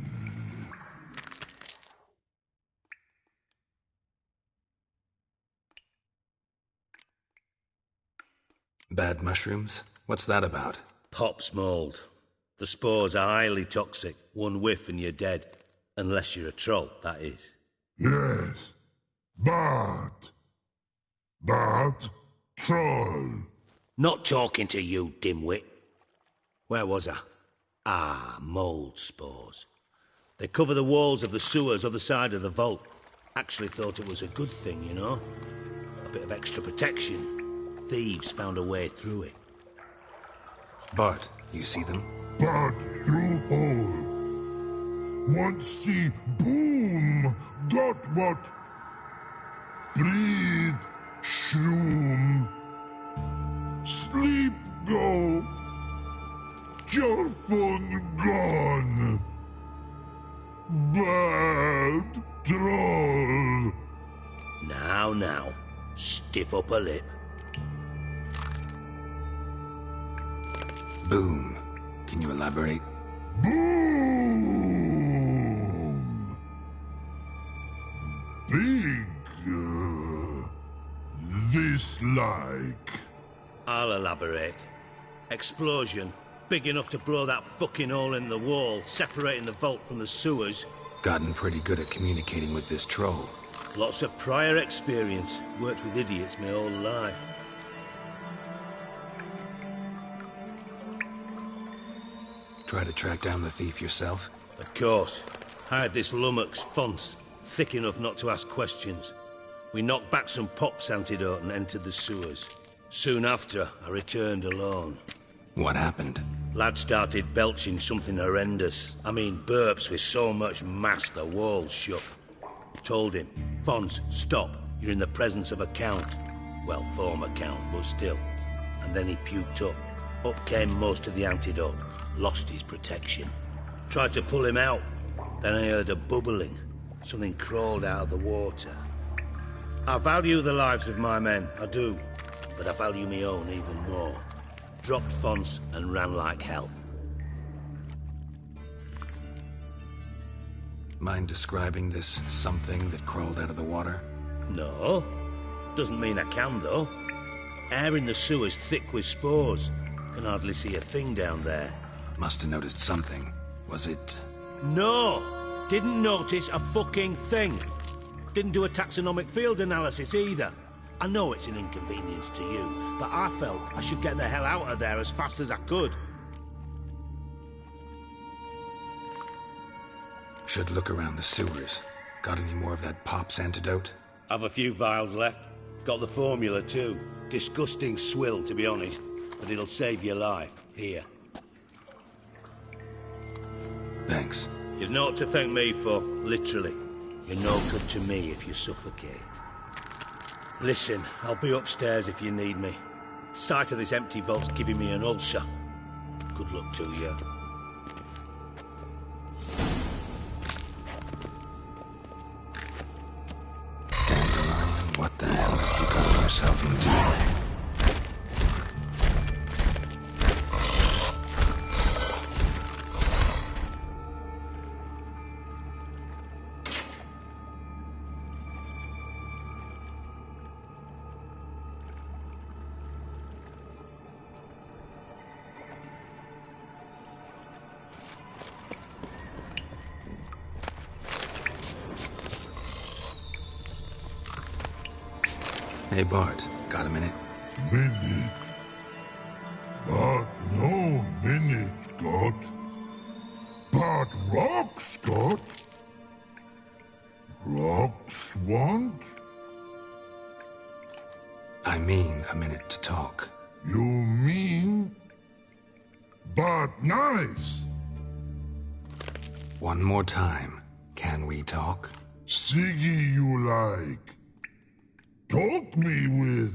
Bad mushrooms? What's that about? Pop's mold. The spores are highly toxic. One whiff and you're dead. Unless you're a troll, that is. Yes. But troll. Not talking to you, dimwit. Where was I? Ah, mold spores. They cover the walls of the sewers other side of the vault. Actually thought it was a good thing, you know? A bit of extra protection. Thieves found a way through it. Bart, you see them? But through hole. Once see boom. Got what? Breathe. Shroom. Sleep go. Your phone gone. Bad troll. Now. Stiff upper lip. Boom. Can you elaborate? Boom. Big. This like. I'll elaborate. Explosion. Big enough to blow that fucking hole in the wall, separating the vault from the sewers. Gotten pretty good at communicating with this troll. Lots of prior experience. Worked with idiots my whole life. Try to track down the thief yourself? Of course. Hired this lummox, Fons. Thick enough not to ask questions. We knocked back some Pop's antidote and entered the sewers. Soon after, I returned alone. What happened? Lad started belching something horrendous. I mean, burps with so much mass the walls shook. Told him, Fons, stop. You're in the presence of a count. Well, former count, but still. And then he puked up. Up came most of the antidote. Lost his protection. Tried to pull him out. Then I heard a bubbling. Something crawled out of the water. I value the lives of my men, I do. But I value my own even more. Dropped Fons and ran like hell. Mind describing this something that crawled out of the water? No. Doesn't mean I can, though. Air in the sewer's thick with spores. Can hardly see a thing down there. Must have noticed something. Was it... No! Didn't notice a fucking thing. Didn't do a taxonomic field analysis either. I know it's an inconvenience to you, but I felt I should get the hell out of there as fast as I could. Should look around the sewers. Got any more of that Pop's antidote? Have a few vials left. Got the formula too. Disgusting swill, to be honest. But it'll save your life. Here. Thanks. You've naught to thank me for, literally. You're no good to me if you suffocate. Listen, I'll be upstairs if you need me. Sight of this empty vault's giving me an ulcer. Good luck to you. Dandelion, what the hell have you gotten yourself into? Hey, Bart, got a minute? Minute. But no minute got. But rocks got. Rocks want? I mean a minute to talk. You mean? But nice. One more time. Can we talk? Siggy you like. Talk me with.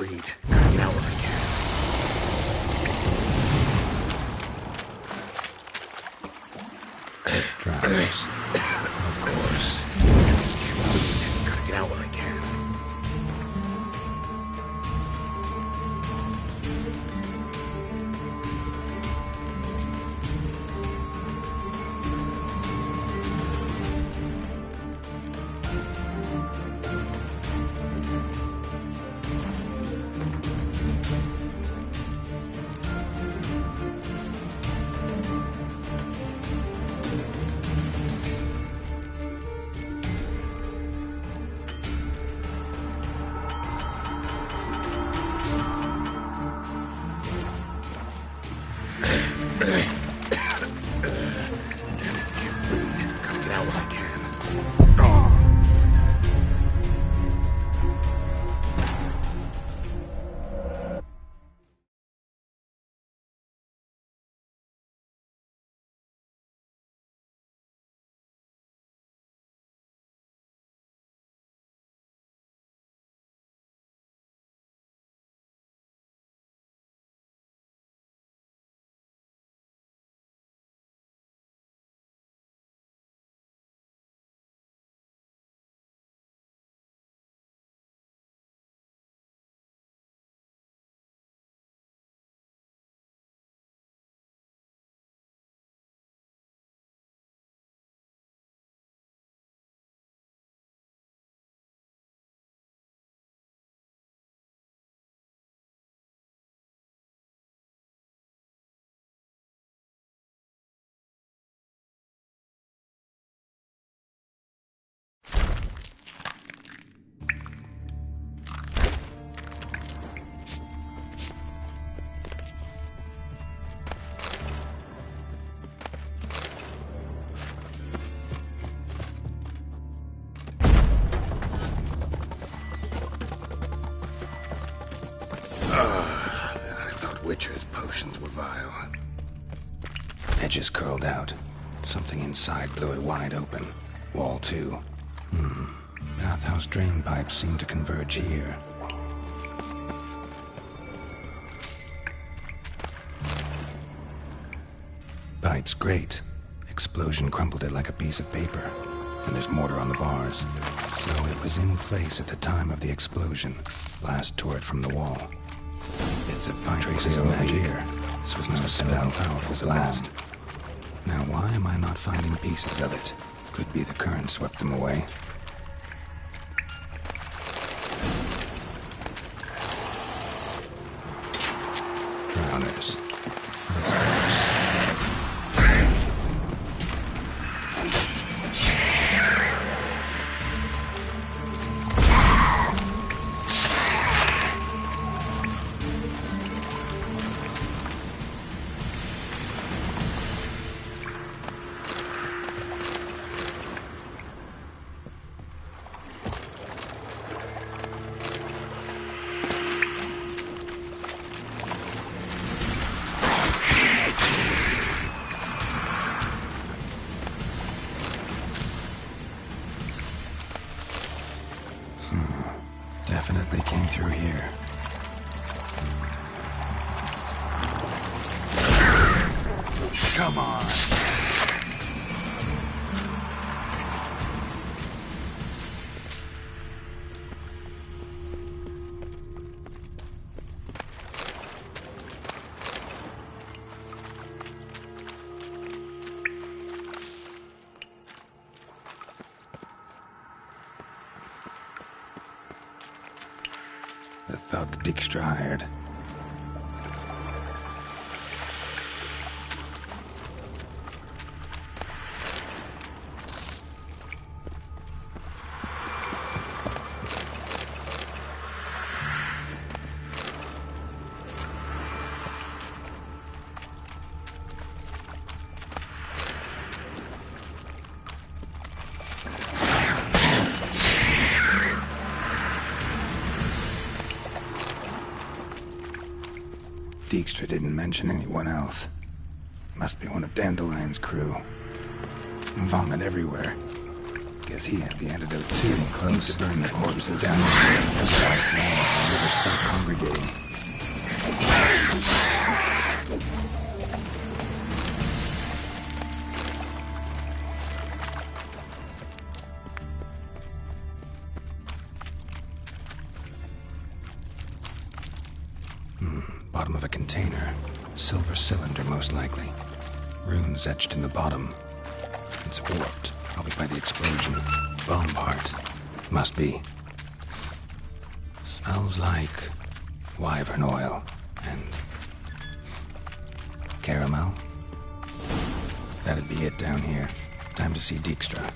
breed. Gotta get out where I can. Drivers. Of course. Gotta get out where I can. Witcher's potions were vile. Edges curled out. Something inside blew it wide open. Wall 2. Bathhouse drain pipes seem to converge here. Pipes grate. Explosion crumpled it like a piece of paper. And there's mortar on the bars. So it was in place at the time of the explosion. Blast tore it from the wall. Bits of pipe traces of magic. This was no spell, powerful blast. Now why am I not finding pieces of it? Could be the current swept them away. Drowners. Definitely came through here. Come on. The thug Dijkstra hired. Dijkstra didn't mention anyone else. Must be one of Dandelion's crew. Vomit everywhere. Guess he had the antidote too. Close to burn the corpses down. Never stop hungry Bottom of a container. Silver cylinder, most likely. Runes etched in the bottom. It's warped, probably by the explosion. Bomb part. Must be. Smells like wyvern oil and caramel. That'd be it down here. Time to see Dijkstra.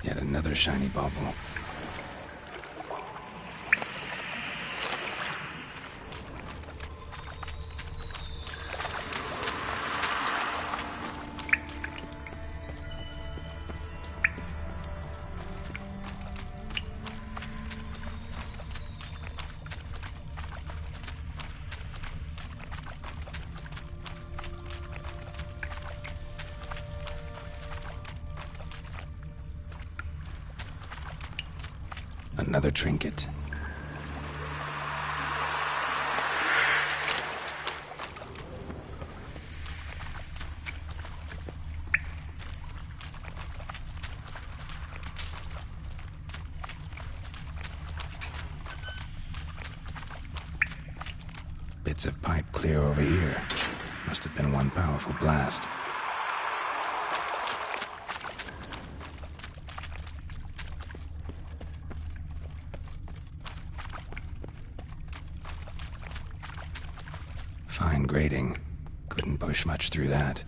Yet another shiny bauble. Another trinket. Bits of pipe clear over here. Must have been one powerful blast. Fine grating. Couldn't push much through that.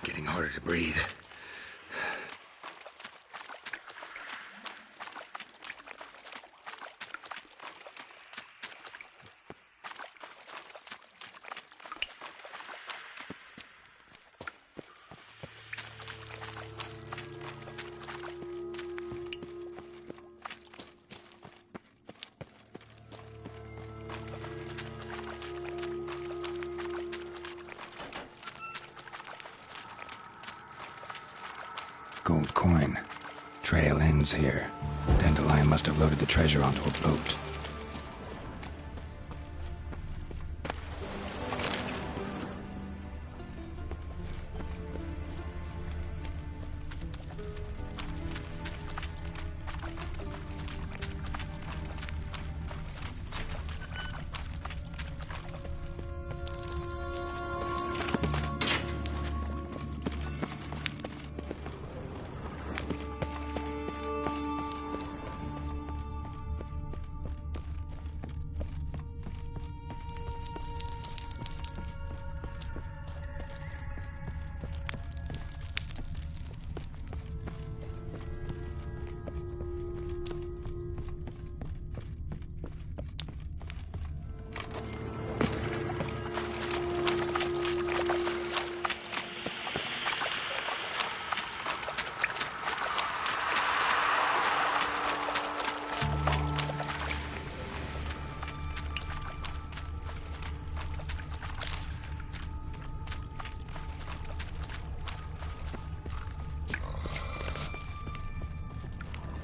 Getting harder to breathe. Gold coin. Trail ends here. Dandelion must have loaded the treasure onto a boat.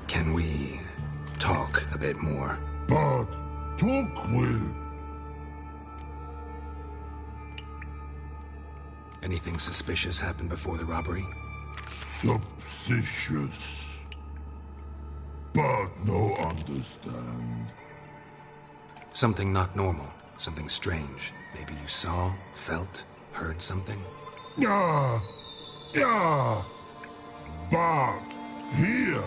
Can we talk a bit more? But talk will. Anything suspicious happened before the robbery? Suspicious. But no understand. Something not normal. Something strange. Maybe you saw, felt, heard something? Yeah. But here,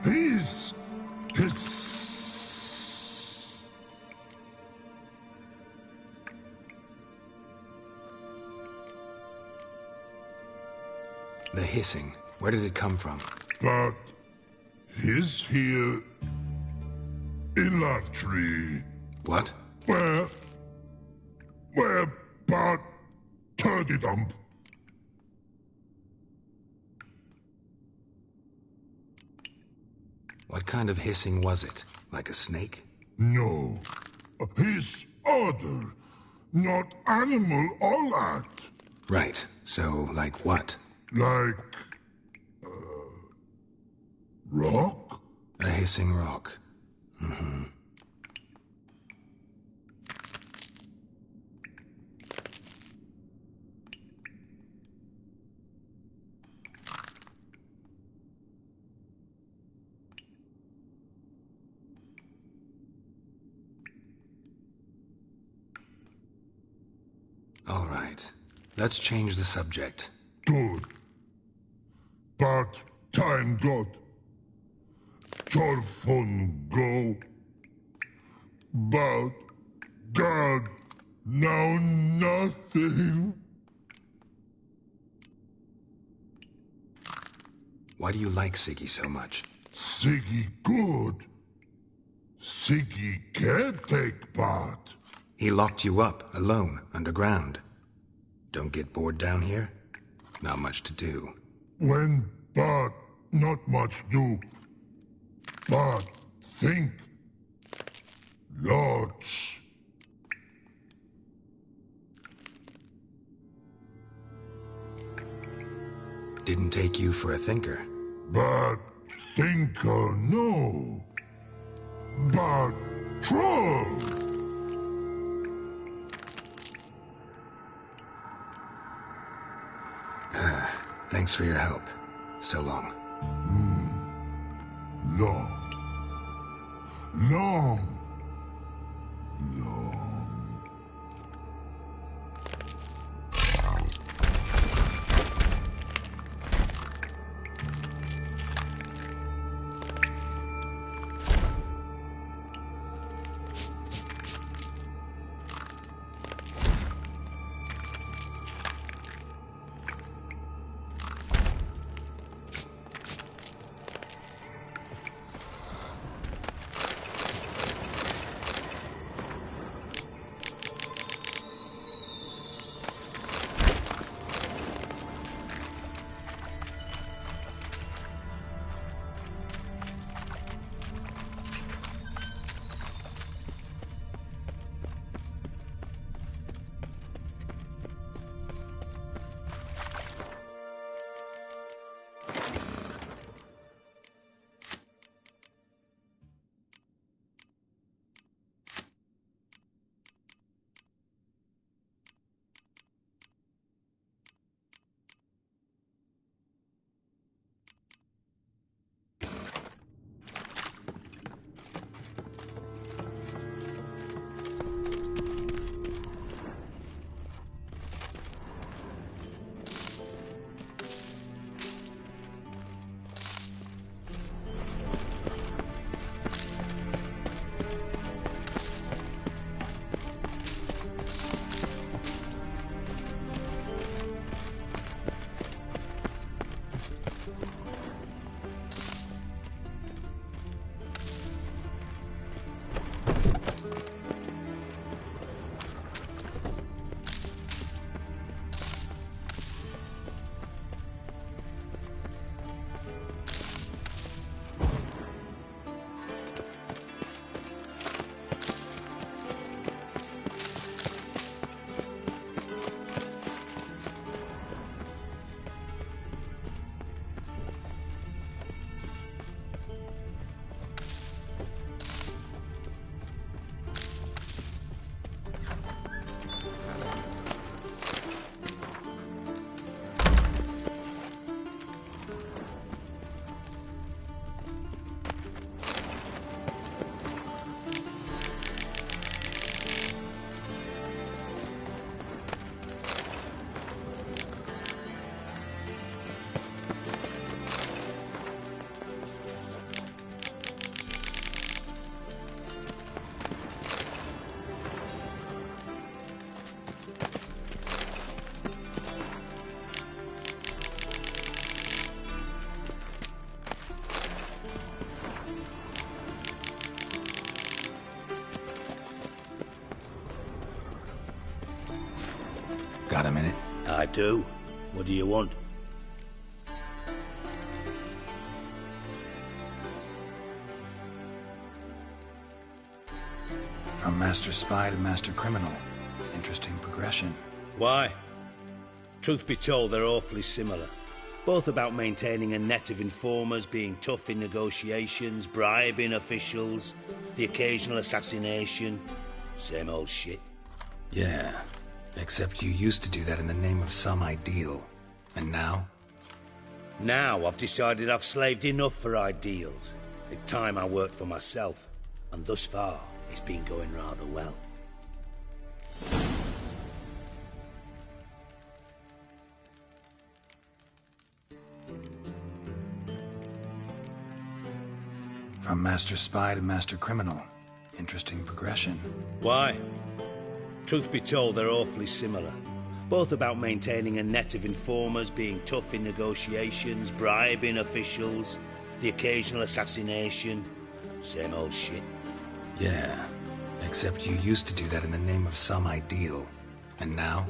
his. The hissing. Where did it come from? But his here in that tree. What? Where but turdy dump. What kind of hissing was it? Like a snake? No. His other. Not animal all that. Right. So, like what? Like... rock? A hissing rock. Mm-hmm. All right. Let's change the subject. Good. But time got. Jorfon go. But God, now nothing. Why do you like Siggy so much? Siggy good. Siggy can't take part. He locked you up, alone, underground. Don't get bored down here? Not much to do. When but not much do. But think. Lots. Didn't take you for a thinker. But thinker no. But troll. Thanks for your help. So long. Long. Long. Got a minute? I do. What do you want? From master spy to master criminal. Interesting progression. Why? Truth be told, they're awfully similar. Both about maintaining a net of informers, being tough in negotiations, bribing officials, the occasional assassination. Same old shit. Yeah, except you used to do that in the name of some ideal. And now? Now I've decided I've slaved enough for ideals. It's time I worked for myself. And thus far, it's been going rather well. From master spy to master criminal. Interesting progression. Why? Truth be told, they're awfully similar. Both about maintaining a net of informers, being tough in negotiations, bribing officials, the occasional assassination. Same old shit. Yeah, except you used to do that in the name of some ideal. And now?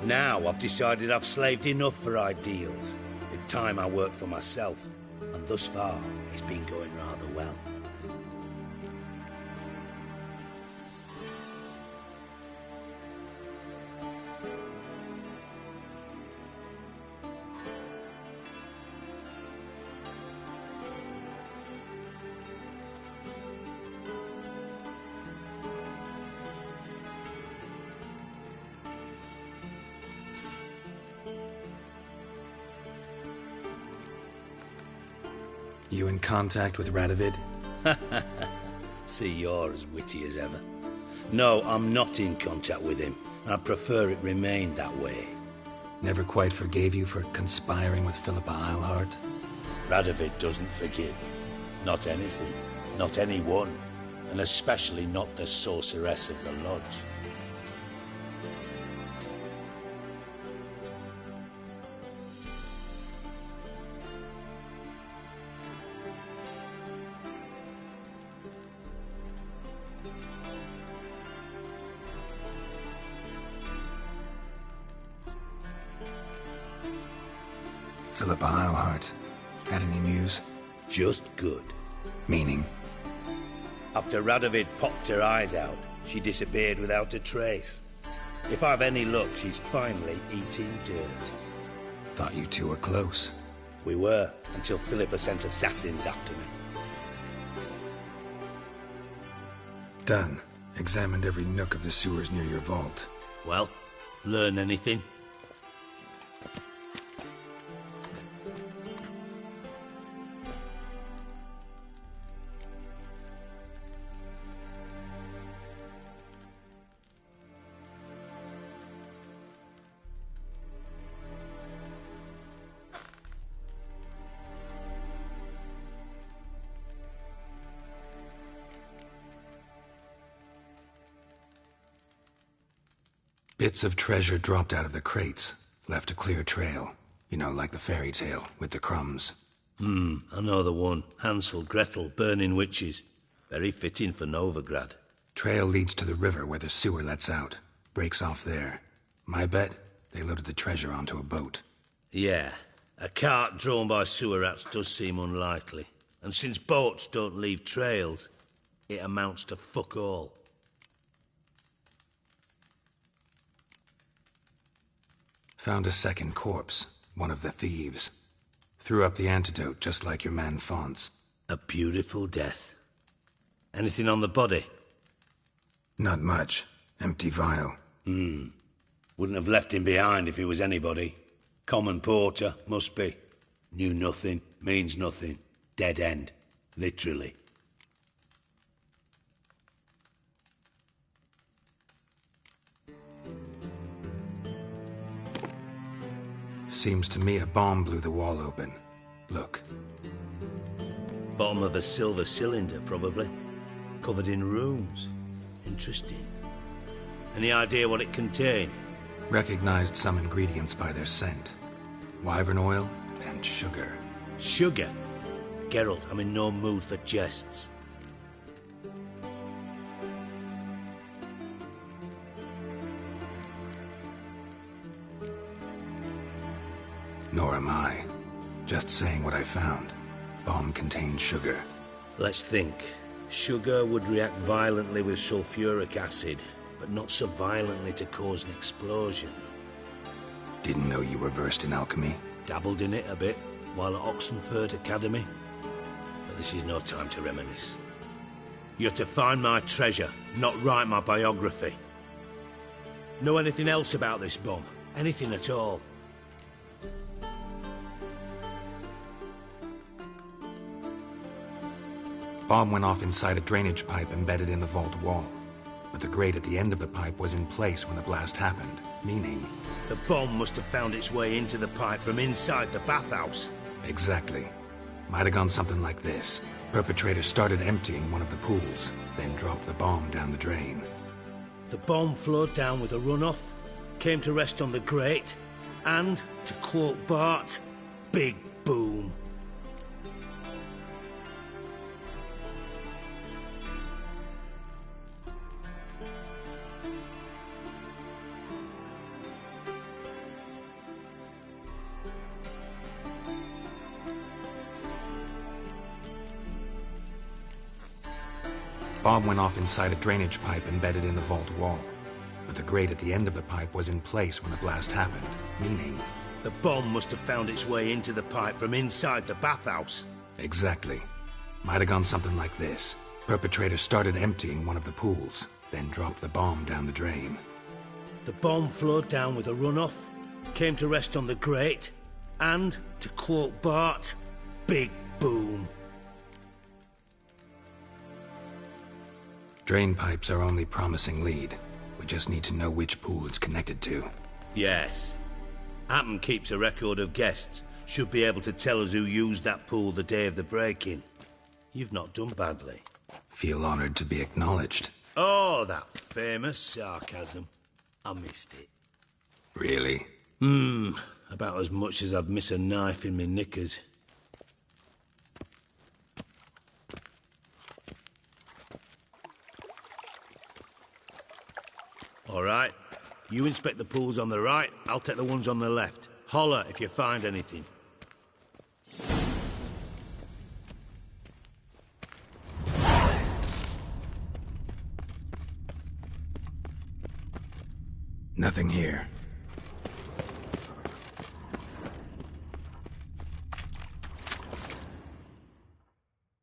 Now I've decided I've slaved enough for ideals. It's time I worked for myself. And thus far, it's been going rather well. You in contact with Radovid? See, you're as witty as ever. No, I'm not in contact with him. I prefer it remained that way. Never quite forgave you for conspiring with Philippa Eilhart? Radovid doesn't forgive. Not anything. Not anyone. And especially not the sorceress of the Lodge. Philippa Eilhart. Had any news? Just good. Meaning? After Radovid popped her eyes out, she disappeared without a trace. If I've any luck, she's finally eating dirt. Thought you two were close. We were, until Philippa sent assassins after me. Done. Examined every nook of the sewers near your vault. Well, learn anything? Bits of treasure dropped out of the crates. Left a clear trail. You know, like the fairy tale, with the crumbs. I know the one. Hansel, Gretel, burning witches. Very fitting for Novigrad. Trail leads to the river where the sewer lets out. Breaks off there. My bet, they loaded the treasure onto a boat. Yeah. A cart drawn by sewer rats does seem unlikely. And since boats don't leave trails, it amounts to fuck all. Found a second corpse, one of the thieves. Threw up the antidote just like your man Fonts. A beautiful death. Anything on the body? Not much. Empty vial. Wouldn't have left him behind if he was anybody. Common porter, must be. Knew nothing, means nothing. Dead end. Literally. Seems to me a bomb blew the wall open. Look. Bottom of a silver cylinder, probably. Covered in runes. Interesting. Any idea what it contained? Recognized some ingredients by their scent. Wyvern oil and sugar. Sugar? Geralt, I'm in no mood for jests. Nor am I. Just saying what I found. Bomb contained sugar. Let's think. Sugar would react violently with sulfuric acid, but not so violently to cause an explosion. Didn't know you were versed in alchemy. Dabbled in it a bit while at Oxenford Academy. But this is no time to reminisce. You're to find my treasure, not write my biography. Know anything else about this bomb? Anything at all? Bomb went off inside a drainage pipe embedded in the vault wall. But the grate at the end of the pipe was in place when the blast happened, meaning... The bomb must have found its way into the pipe from inside the bathhouse. Exactly. Might have gone something like this. Perpetrator started emptying one of the pools, then dropped the bomb down the drain. The bomb flowed down with a runoff, came to rest on the grate, and, to quote Bart, big boom. Bomb went off inside a drainage pipe embedded in the vault wall. But the grate at the end of the pipe was in place when the blast happened, meaning... The bomb must have found its way into the pipe from inside the bathhouse. Exactly. Might have gone something like this. Perpetrator started emptying one of the pools, then dropped the bomb down the drain. The bomb flowed down with a runoff, came to rest on the grate, and, to quote Bart, big boom. Drain pipes are only promising lead. We just need to know which pool it's connected to. Yes. Hammond keeps a record of guests. Should be able to tell us who used that pool the day of the break-in. You've not done badly. Feel honored to be acknowledged. Oh, that famous sarcasm. I missed it. Really? About as much as I'd miss a knife in my knickers. All right. You inspect the pools on the right, I'll take the ones on the left. Holler if you find anything. Nothing here.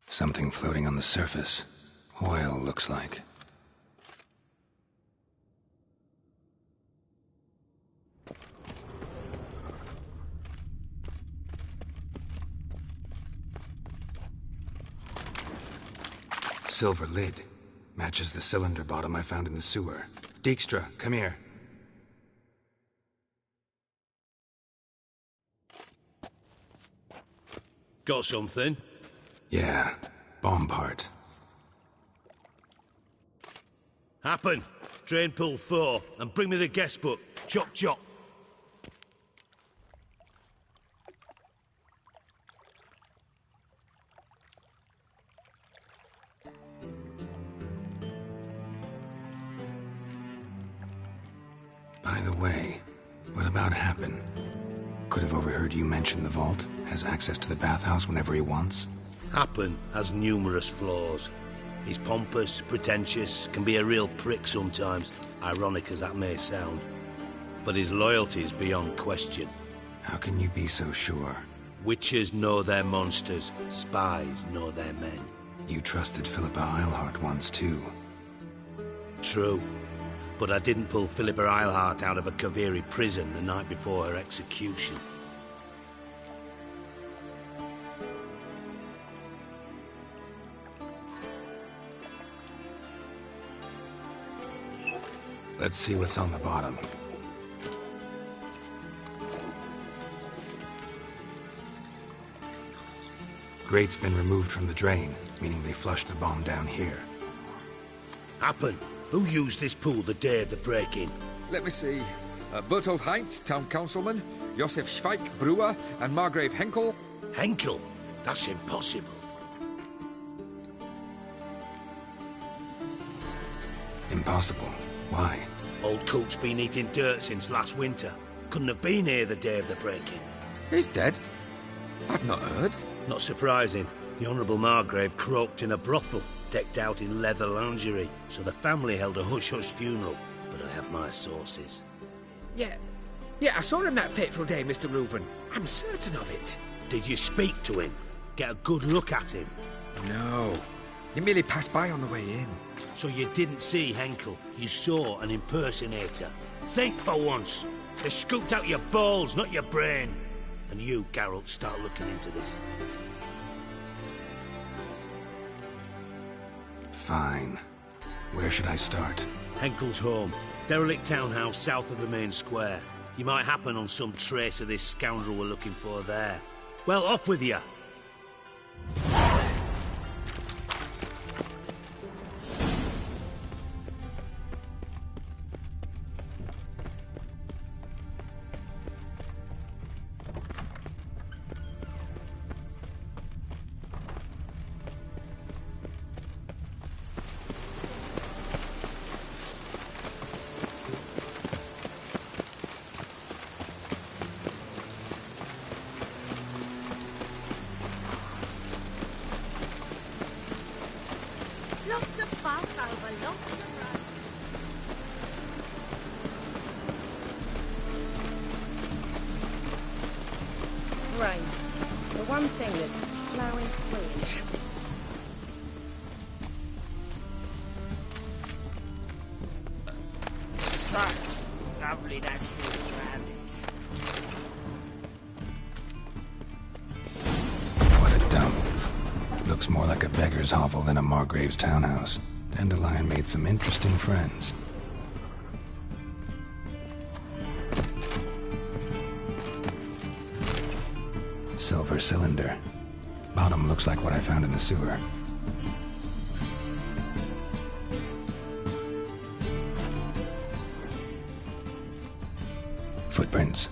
Something floating on the surface. Oil, looks like. Silver lid. Matches the cylinder bottom I found in the sewer. Dijkstra, come here. Got something? Yeah, bomb part. Happen. Drain pool 4, and bring me the guest book. Chop chop. By the way, what about Happen? Could have overheard you mention the vault. Has access to the bathhouse whenever he wants. Happen has numerous flaws. He's pompous, pretentious, can be a real prick sometimes, ironic as that may sound. But his loyalty is beyond question. How can you be so sure? Witches know their monsters, spies know their men. You trusted Philippa Eilhart once too. True. But I didn't pull Philippa Eilhart out of a Kaviri prison the night before her execution. Let's see what's on the bottom. Grate's been removed from the drain, meaning they flushed the bomb down here. Happen. Who used this pool the day of the break-in? Let me see. Bertold Heinz, town councilman, Josef Schweik, brewer, and Margrave Henkel. Henkel? That's impossible. Impossible? Why? Old Coot's been eating dirt since last winter. Couldn't have been here the day of the break-in. He's dead? I'd not heard. Not surprising. The Honourable Margrave croaked in a brothel, decked out in leather lingerie, so the family held a hush-hush funeral. But I have my sources. Yeah, I saw him that fateful day, Mr. Reuven. I'm certain of it. Did you speak to him? Get a good look at him? No. He merely passed by on the way in. So you didn't see Henkel. You saw an impersonator. Think for once. They scooped out your balls, not your brain. And you, Geralt, start looking into this. Fine. Where should I start? Henkel's home. Derelict townhouse south of the main square. You might happen on some trace of this scoundrel we're looking for there. Well, off with you! Lots of fuss over lots of roads. Rain. The one thing that's ploughing through is... Such lovely natural surroundings. What a dump. Looks more like a beggar's hovel than a Margrave's townhouse. Dandelion made some interesting friends. Silver cylinder. Bottom looks like what I found in the sewer. Footprints.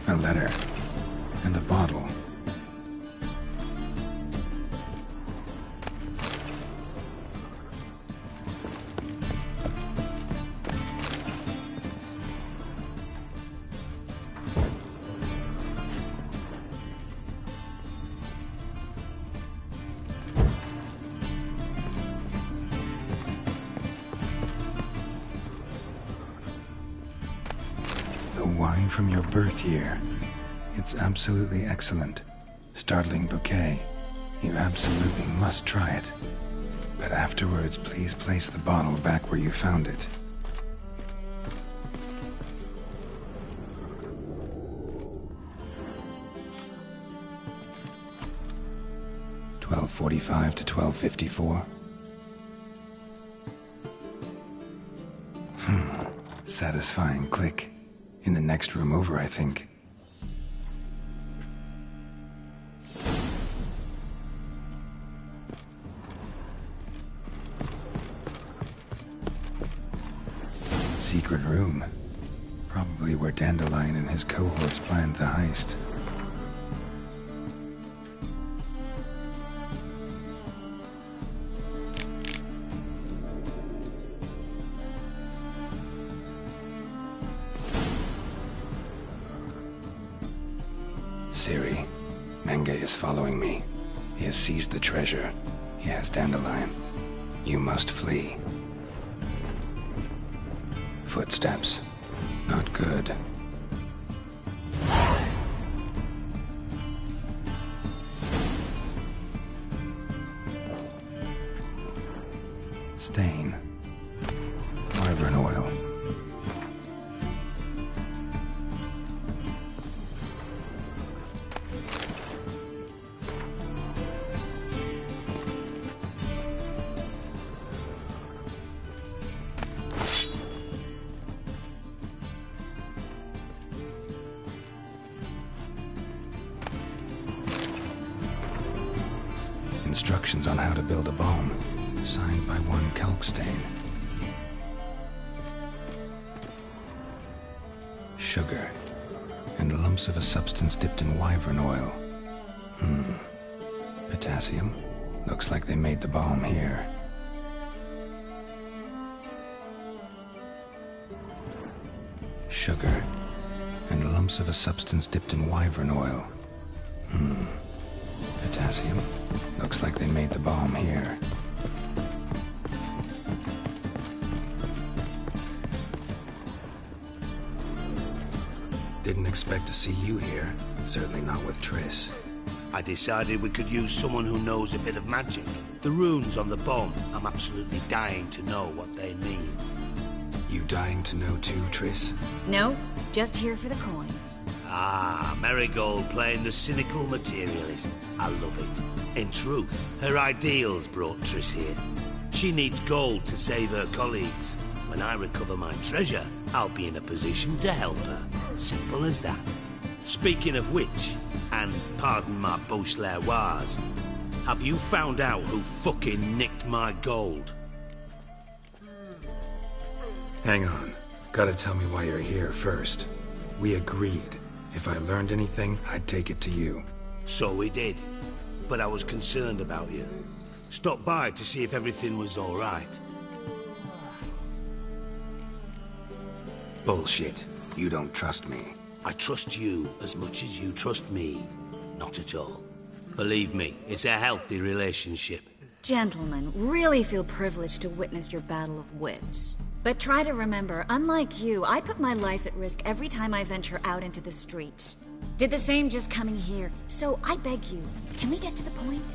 A letter. And a bottle. The wine from your birth year. It's absolutely excellent. Startling bouquet. You absolutely must try it. But afterwards, please place the bottle back where you found it. $12:45 to $12:54. Satisfying click. In the next room over, I think. Secret room. Probably where Dandelion and his cohorts planned the heist. Siri, Menge is following me. He has seized the treasure. He has Dandelion. You must flee. Footsteps. Not good. stain. Wyvern oil. Instructions on how to build a bomb, signed by one Kalkstain. Sugar, and lumps of a substance dipped in wyvern oil. Potassium? Looks like they made the bomb here. Sugar, and lumps of a substance dipped in wyvern oil. Potassium? Looks like they made the bomb here. Didn't expect to see you here. Certainly not with Triss. I decided we could use someone who knows a bit of magic. The runes on the bomb, I'm absolutely dying to know what they mean. You dying to know too, Triss? No, just here for the coin. Ah, Marigold playing the cynical materialist. I love it. In truth, her ideals brought Triss here. She needs gold to save her colleagues. When I recover my treasure, I'll be in a position to help her. Simple as that. Speaking of which, and pardon my Beauclervoise, have you found out who fucking nicked my gold? Hang on. Gotta tell me why you're here first. We agreed. If I learned anything, I'd take it to you. So we did. But I was concerned about you. Stopped by to see if everything was all right. Bullshit. You don't trust me. I trust you as much as you trust me. Not at all. Believe me, it's a healthy relationship. Gentlemen, really feel privileged to witness your battle of wits. But try to remember, unlike you, I put my life at risk every time I venture out into the streets. Did the same just coming here. So I beg you, can we get to the point?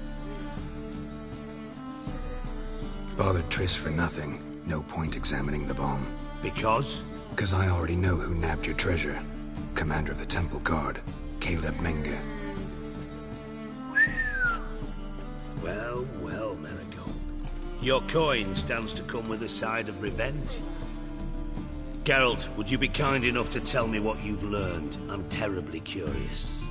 Bothered Triss for nothing. No point examining the bomb. Because? Because I already know who nabbed your treasure. Commander of the Temple Guard, Caleb Menge. Well, well, Marigold. Your coin stands to come with a side of revenge. Geralt, would you be kind enough to tell me what you've learned? I'm terribly curious.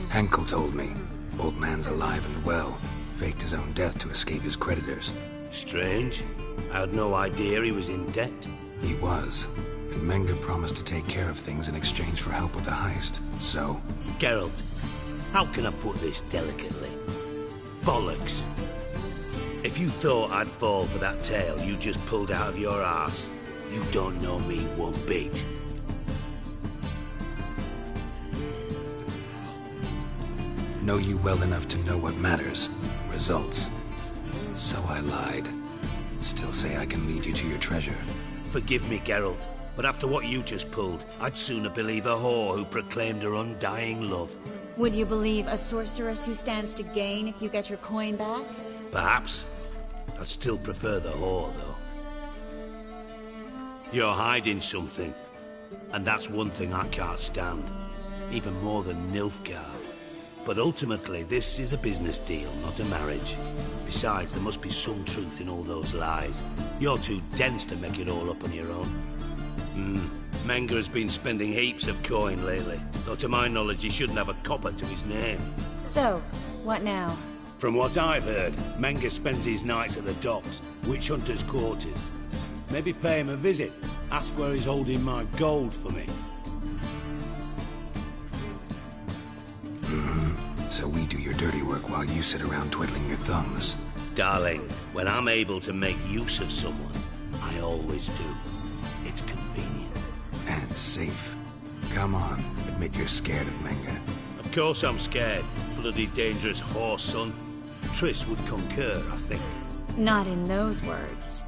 Henkel told me. Old man's alive and well. Faked his own death to escape his creditors. Strange. I had no idea he was in debt. He was. And Menge promised to take care of things in exchange for help with the heist. So? Geralt, how can I put this delicately? Bollocks. If you thought I'd fall for that tale you just pulled out of your arse, you don't know me one bit. Know you well enough to know what matters. Results. So I lied. Still say I can lead you to your treasure. Forgive me, Geralt, but after what you just pulled, I'd sooner believe a whore who proclaimed her undying love. Would you believe a sorceress who stands to gain if you get your coin back? Perhaps. I'd still prefer the whore, though. You're hiding something, and that's one thing I can't stand. Even more than Nilfgaard. But ultimately, this is a business deal, not a marriage. Besides, there must be some truth in all those lies. You're too dense to make it all up on your own. Menge has been spending heaps of coin lately, though to my knowledge he shouldn't have a copper to his name. So, what now? From what I've heard, Menge spends his nights at the docks, witch hunters' quarters. Maybe pay him a visit, ask where he's holding my gold for me. So we do your dirty work while you sit around twiddling your thumbs. Darling, when I'm able to make use of someone, I always do. It's convenient. And safe. Come on, admit you're scared of Menge. Of course I'm scared. Bloody dangerous whore, son. Triss would concur, I think. Not in those words.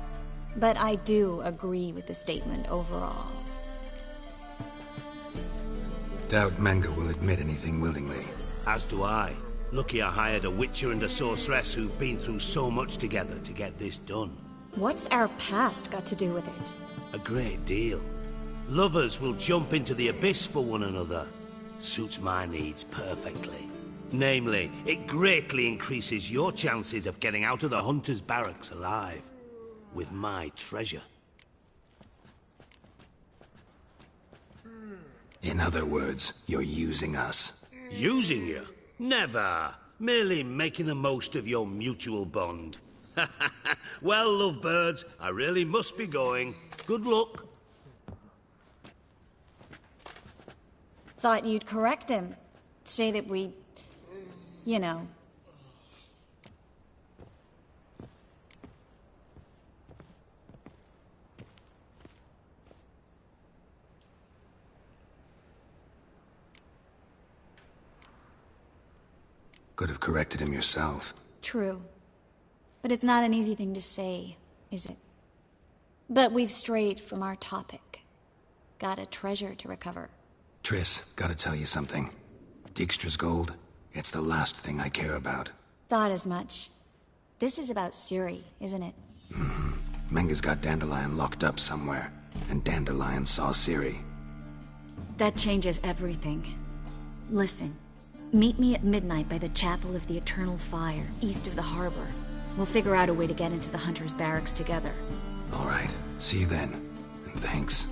But I do agree with the statement overall. Doubt Menge will admit anything willingly. As do I. Lucky I hired a witcher and a sorceress who've been through so much together to get this done. What's our past got to do with it? A great deal. Lovers will jump into the abyss for one another. Suits my needs perfectly. Namely, it greatly increases your chances of getting out of the hunter's barracks alive. With my treasure. In other words, you're using us. Using you? Never. Merely making the most of your mutual bond. Well, lovebirds, I really must be going. Good luck. Thought you'd correct him. Say that we... you know... Could have corrected him yourself. True. But it's not an easy thing to say, is it? But we've strayed from our topic. Got a treasure to recover. Triss, gotta tell you something. Dijkstra's gold, it's the last thing I care about. Thought as much. This is about Ciri, isn't it? Menga's got Dandelion locked up somewhere, and Dandelion saw Ciri. That changes everything. Listen, meet me at midnight by the Chapel of the Eternal Fire, east of the harbor. We'll figure out a way to get into the Hunter's barracks together. All right, see you then, and thanks.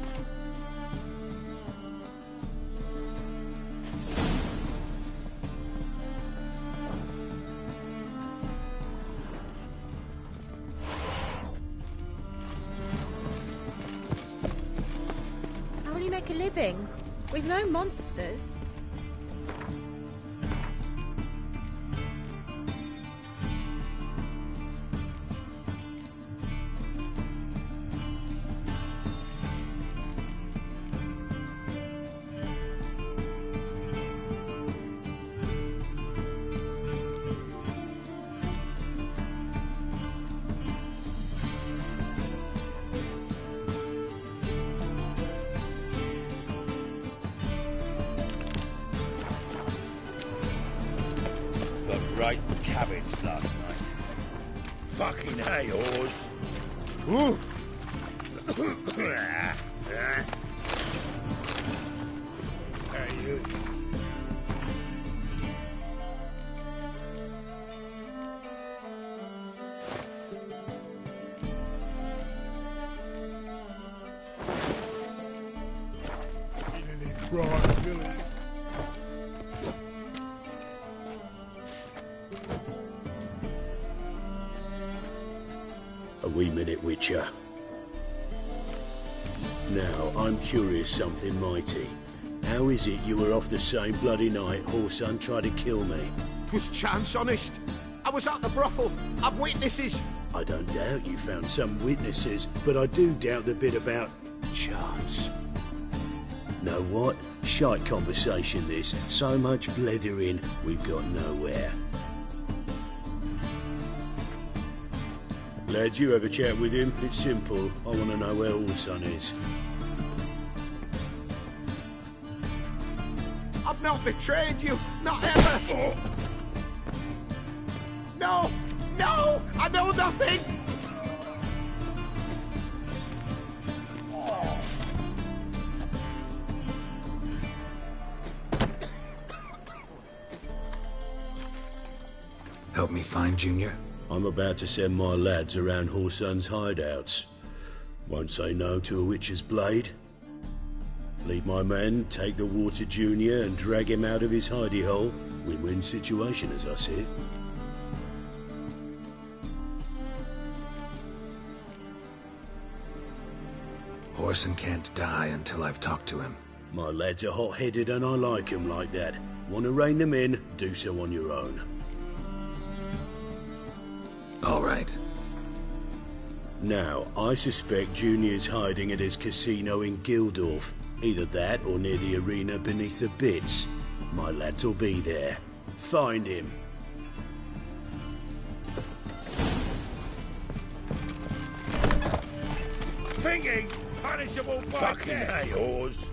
How will you make a living? With no monsters? Great cabbage last night. Fucking hay, Oars. Ooh. A wee minute, Witcher. Now, I'm curious something mighty. How is it you were off the same bloody night Whoreson tried to kill me? 'Twas chance, honest. I was at the brothel. I've witnesses. I don't doubt you found some witnesses, but I do doubt the bit about chance. Know what? Shite conversation this. So much blethering, we've got nowhere. Lad, you have a chat with him? It's simple. I want to know where Whoreson is. I've not betrayed you. Not ever. Oh. No! No! I know nothing! Help me find Junior? I'm about to send my lads around Whoreson's hideouts. Won't say no to a witch's blade. Lead my men, take the water Junior and drag him out of his hidey hole. Win-win situation as I see it. Whoreson can't die until I've talked to him. My lads are hot-headed and I like 'em like that. Want to rein them in, do so on your own. All right. Now, I suspect Junior's hiding at his casino in Gildorf. Either that or near the arena beneath the bits. My lads will be there. Find him. Thinking punishable by Fucking death. hey, Oars.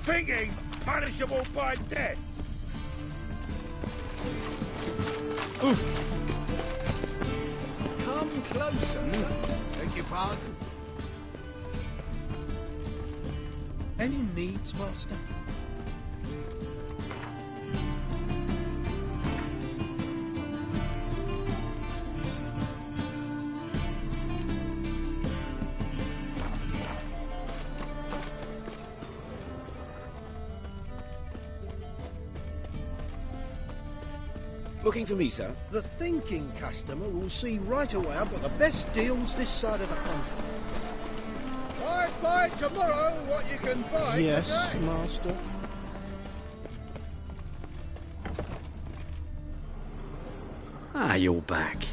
Thinking punishable by death. Come closer. Beg your pardon. Any needs, Master? Looking for me, sir? The thinking customer will see right away I've got the best deals this side of the continent. Buy tomorrow what you can buy Yes, today. Master. Ah, you're back.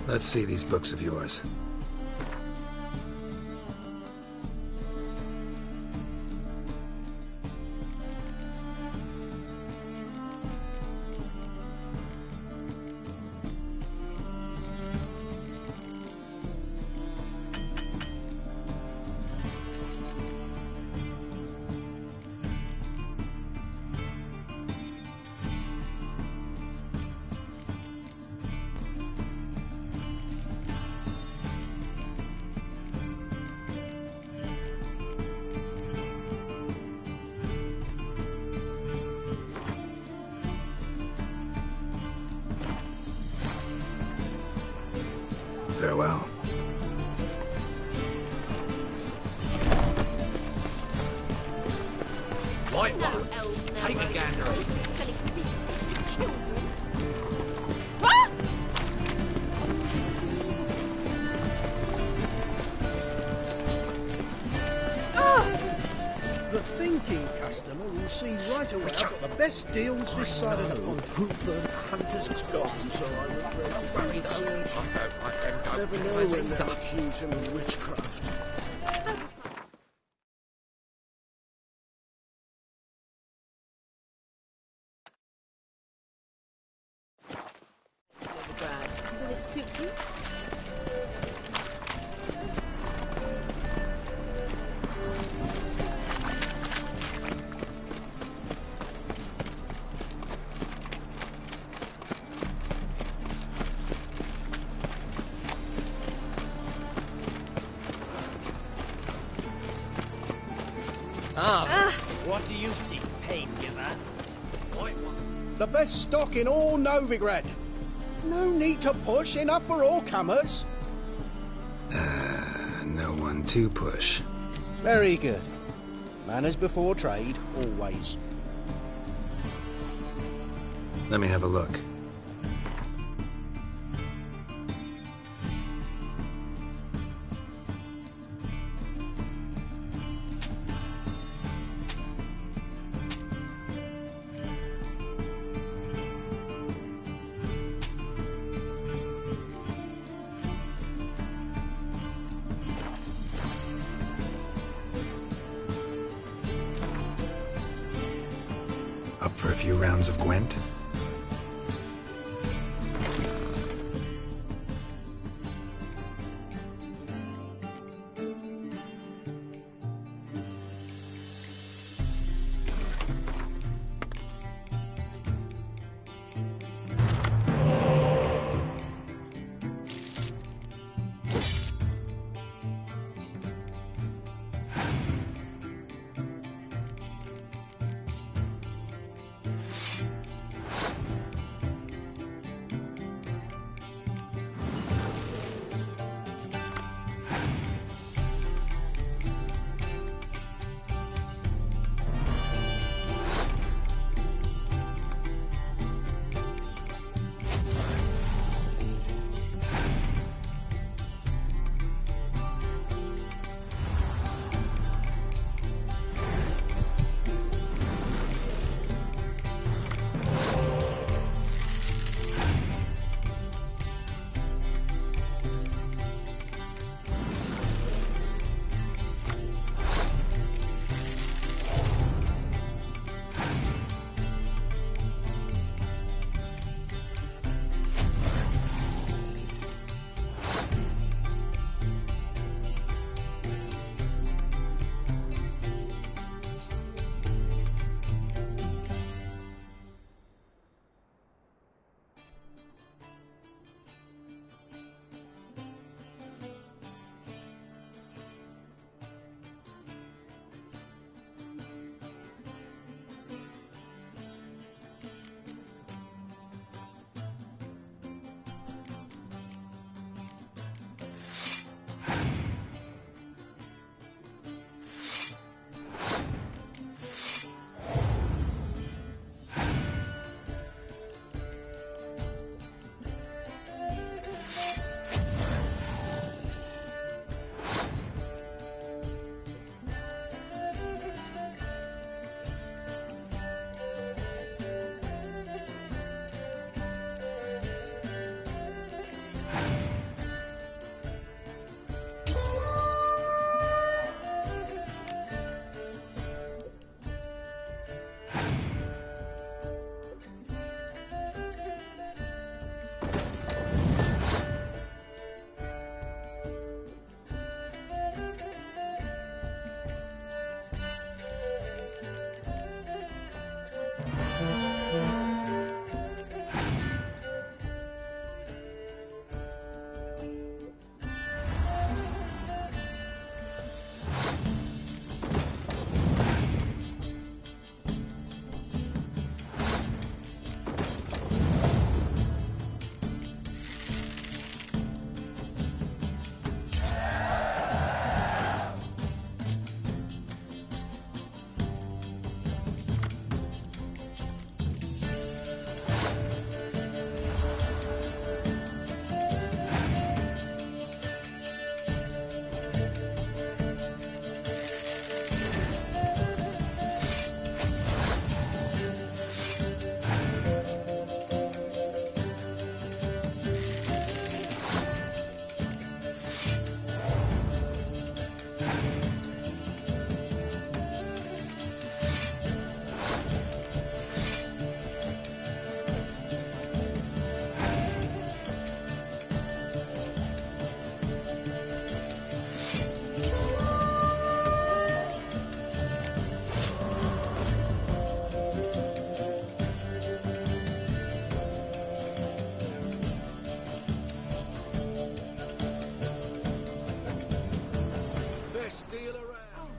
Let's see these books of yours. Farewell. Right one. Take a gander. The thinking customer will see right away I've got the best deals this side of the continent. The hunter's gone, so I'm afraid to say. Never know when they'll accuse him of witchcraft. Does it suit you? What do you seek, pain giver? The best stock in all Novigrad. No need to push, enough for all comers. No one to push. Very good. Manners before trade, always. Let me have a look. Up for a few rounds of Gwent?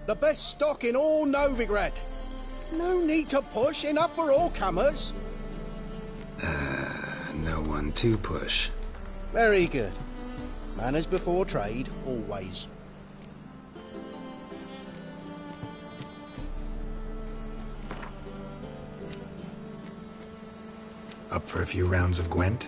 The best stock in all Novigrad. No need to push, enough for all comers. No one to push. Very good. Manners before trade, always. Up for a few rounds of Gwent?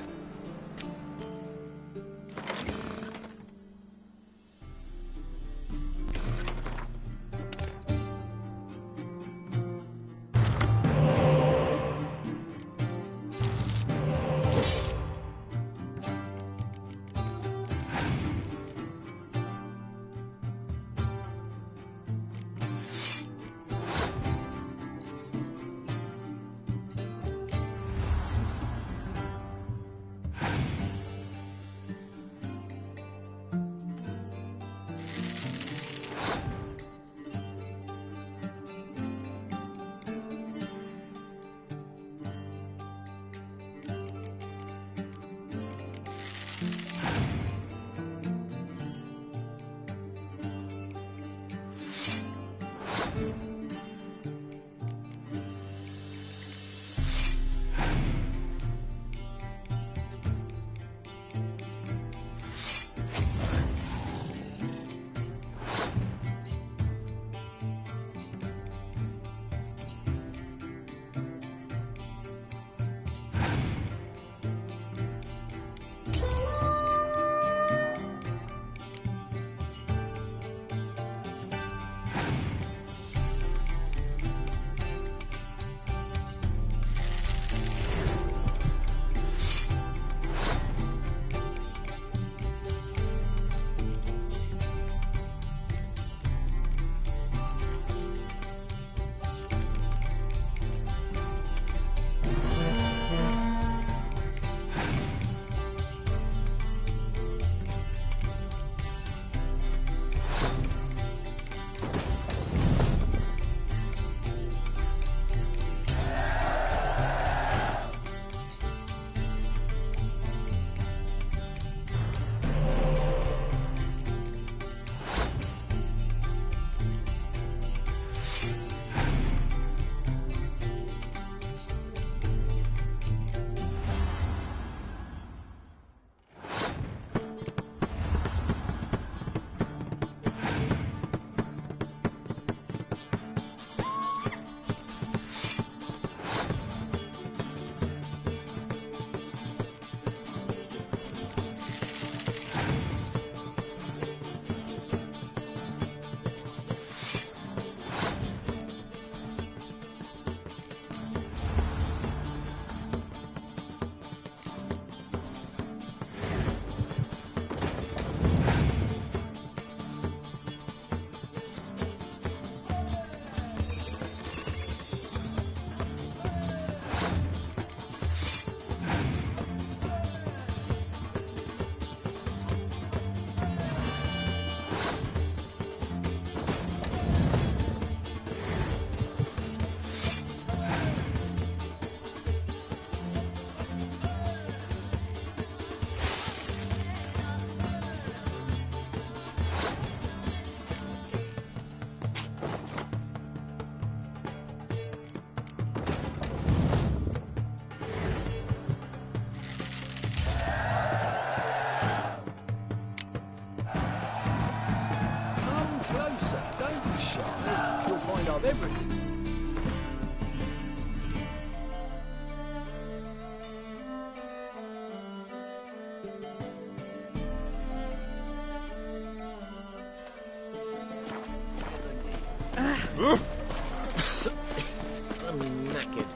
I'm knackered.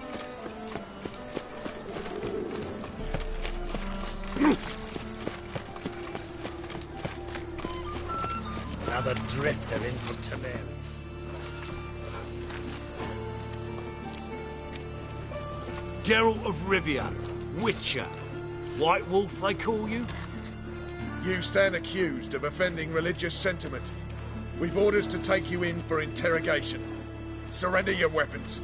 Another drifter in from Tamir. Geralt of Rivia, Witcher. White Wolf, they call you? You stand accused of offending religious sentiment. We've orders to take you in for interrogation. Surrender your weapons.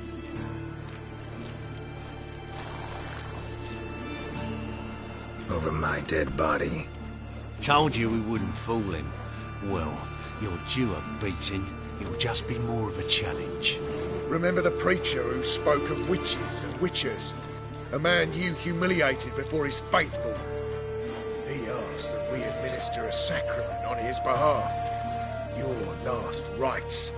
Over my dead body. Told you we wouldn't fool him. Well, you're due a beating. It'll just be more of a challenge. Remember the preacher who spoke of witches and witchers? A man you humiliated before his faithful. He asked that we administer a sacrament on his behalf. Your last rites.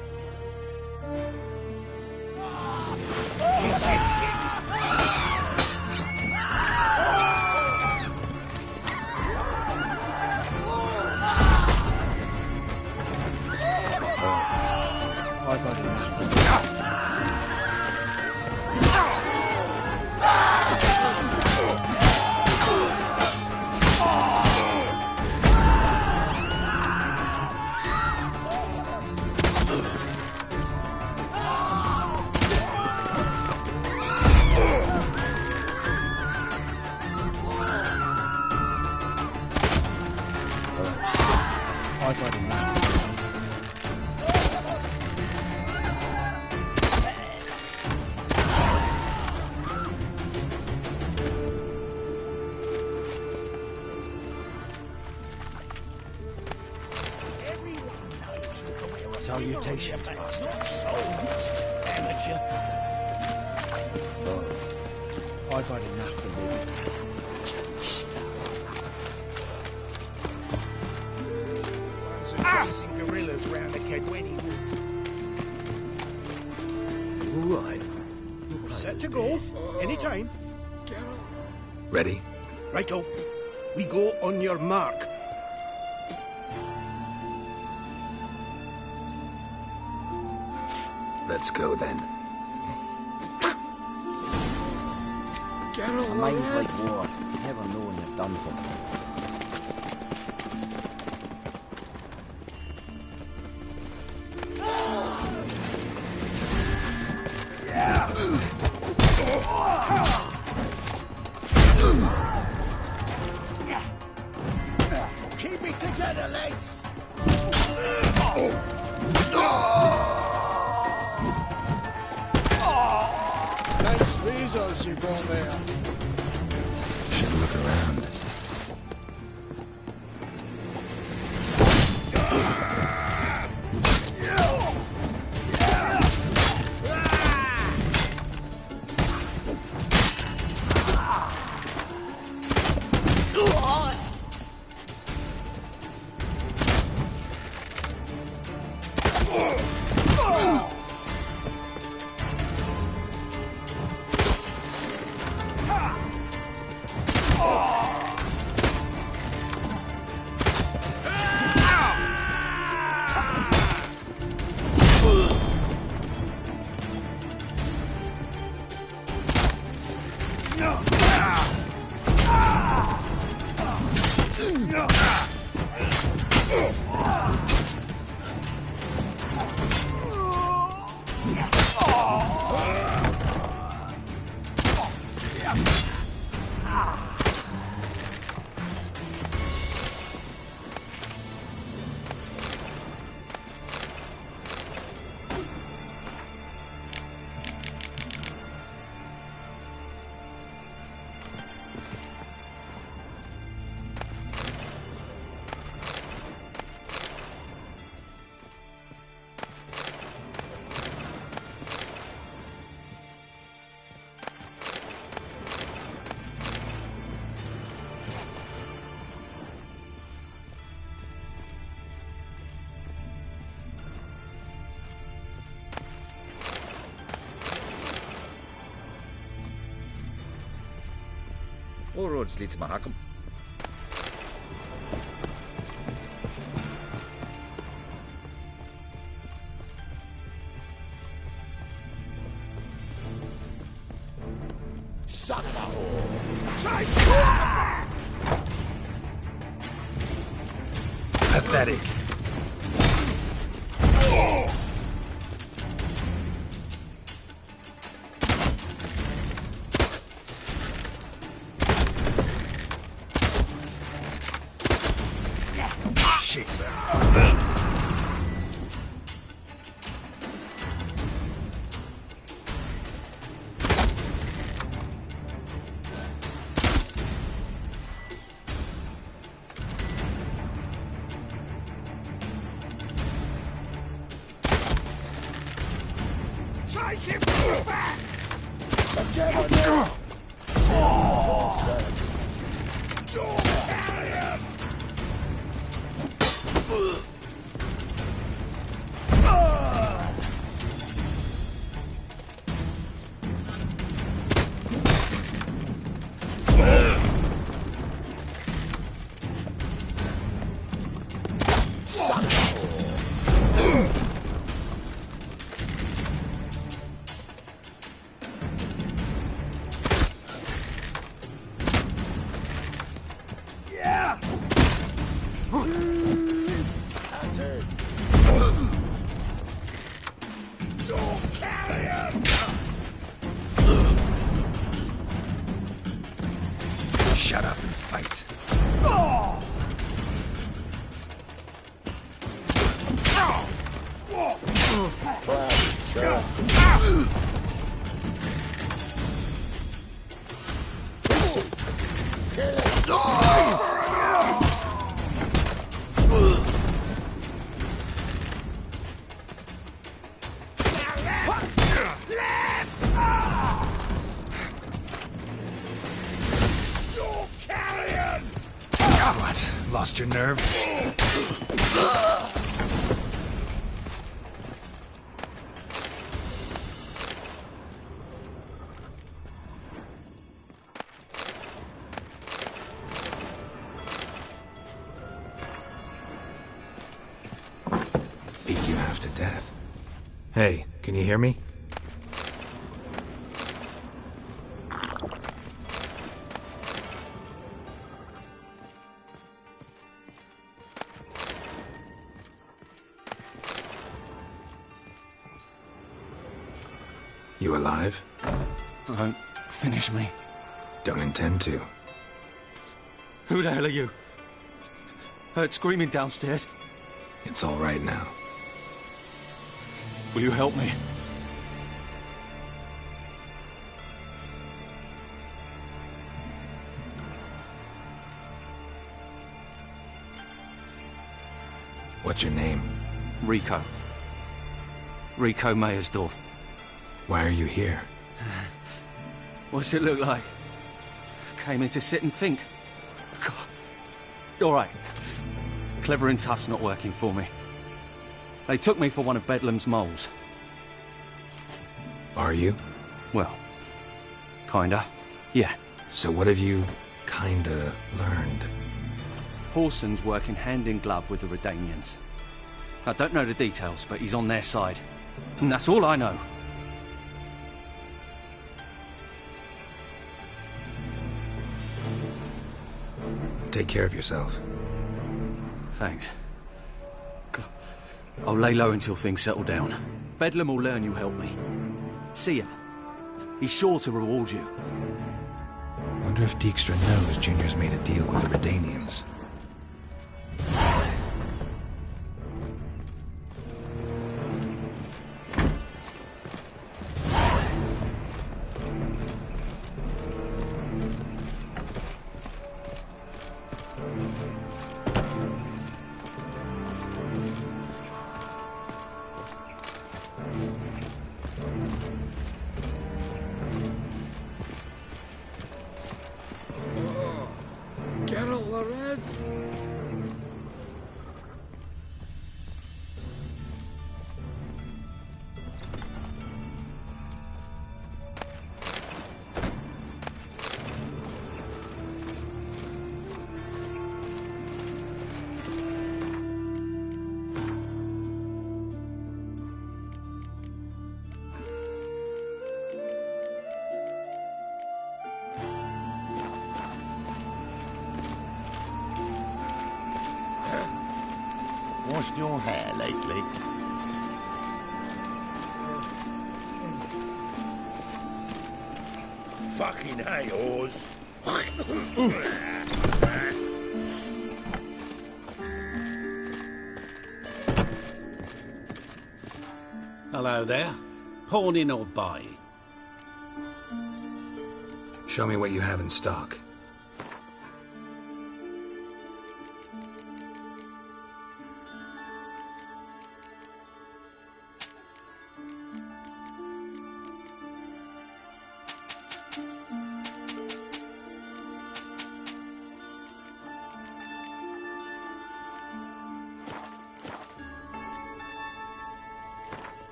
I've had enough. I've had enough. Salutations, Master. Souls, amateur. Oh, I've had enough of living. Chasing gorillas round the Kedweni Woods. All right. Set to go. Anytime. Ready? Righto. We go on your mark. Let's go then. A mind's like war. Never know when you're done for. Keep it together, lads. Nice razors you got there. Should look around. All roads lead to Mahakam. Son of a whore! Pathetic. Shit. Take him back! Together! Shut up and fight. What? Lost your nerve? Beat you half to death. Hey, can you hear me? You alive? Don't finish me. Don't intend to. Who the hell are you? Heard screaming downstairs. It's all right now. Will you help me? What's your name? Rico. Rico Meyersdorf. Why are you here? What's it look like? Came here to sit and think. God. All right. Clever and tough's not working for me. They took me for one of Bedlam's moles. Are you? Well, kinda. Yeah. So what have you kinda learned? Horson's working hand in glove with the Redanians. I don't know the details, but he's on their side. And that's all I know. Take care of yourself. Thanks. God. I'll lay low until things settle down. Bedlam will learn you helped me. See ya. He's sure to reward you. Wonder if Dijkstra knows Junior's made a deal with the Redanians. Geralt the Red. washed your hair lately? Fucking hey, whores. Hello there. Pawning or buying? Show me what you have in stock.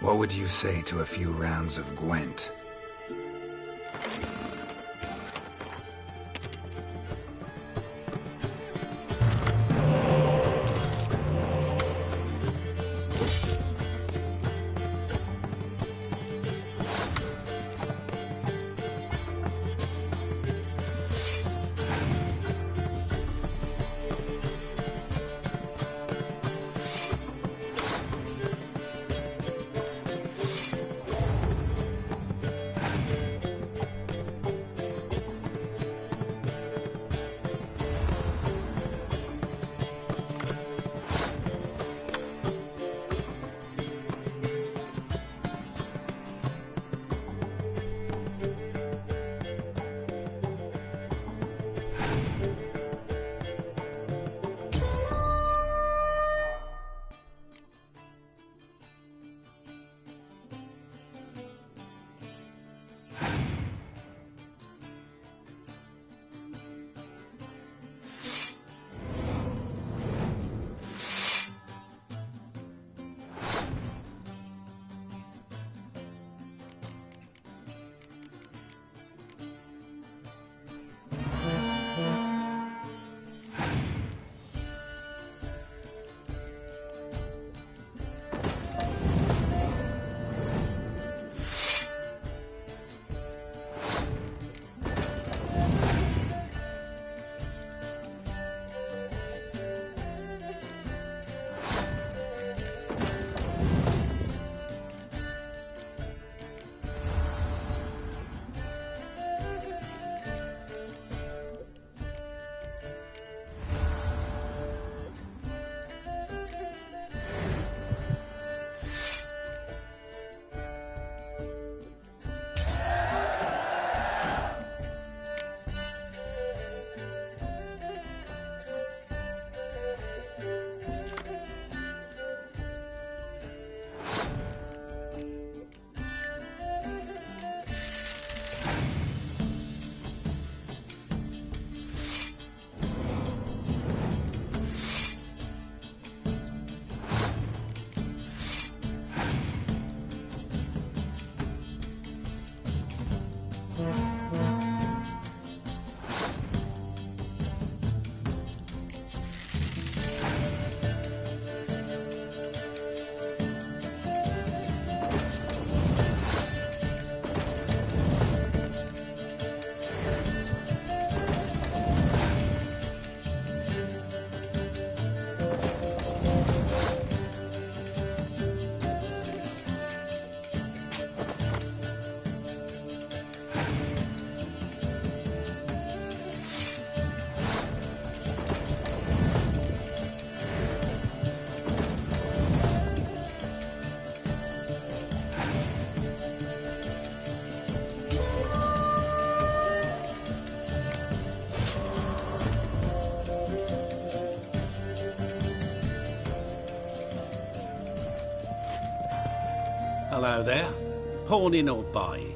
What would you say to a few rounds of Gwent? Hello there. Pawning or buying?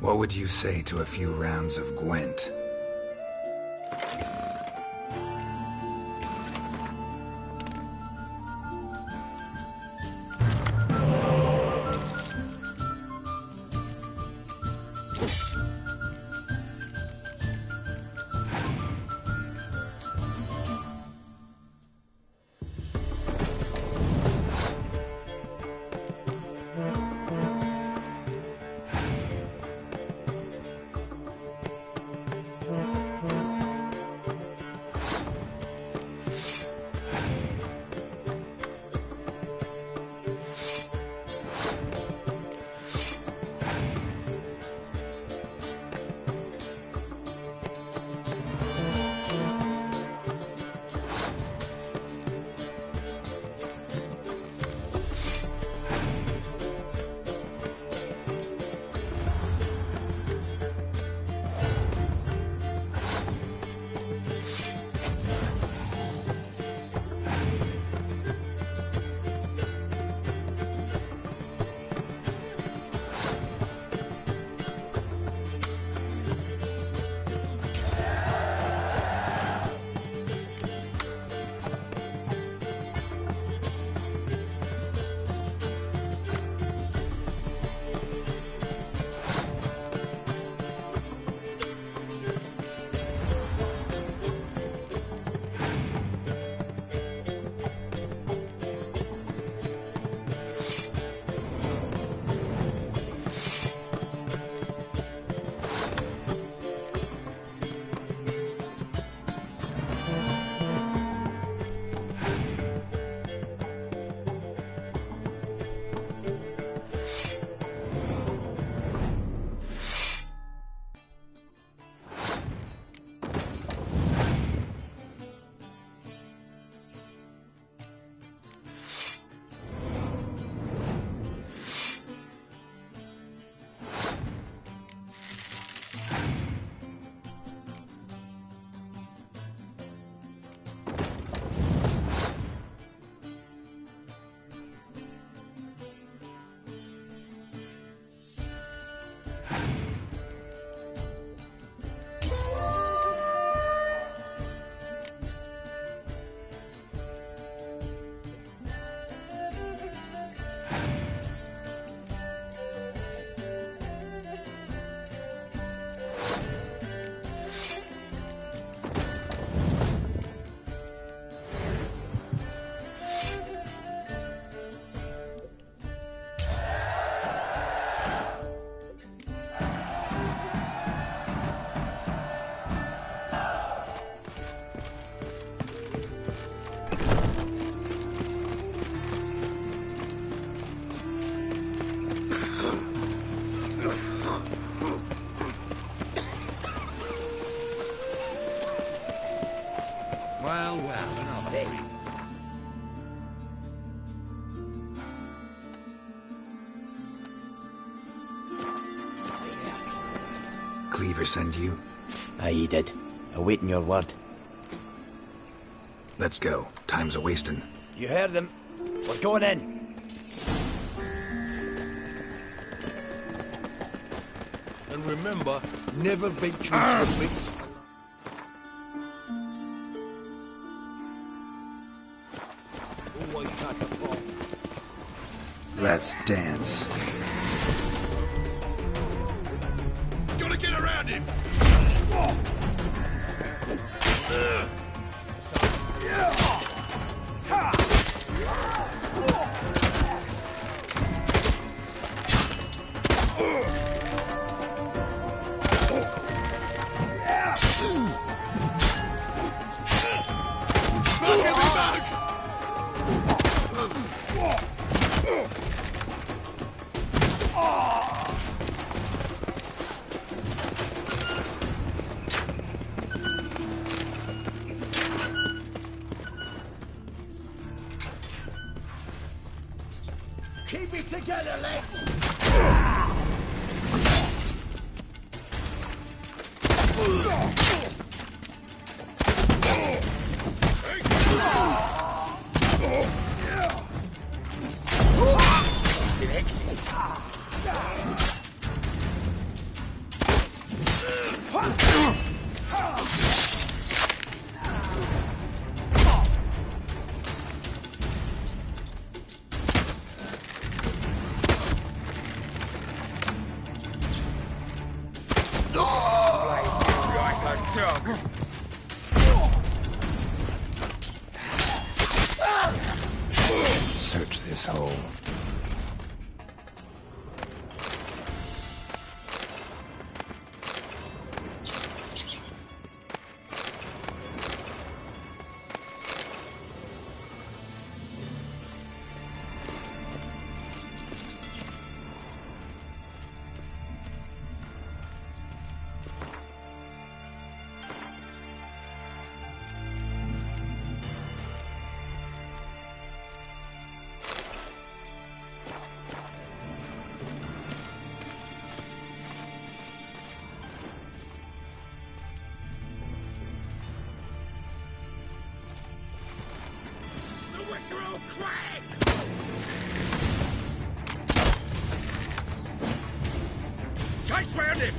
What would you say to a few rounds of Gwent? Cleaver send you? Aye, he did. Awaiting your word. Let's go. Time's a-wasting. You heard them. We're going in. And remember, never venture into the mix. Always take a bomb. Let's dance. Gotta get around him! Keep it together, lads! Search this hole. Chase round him!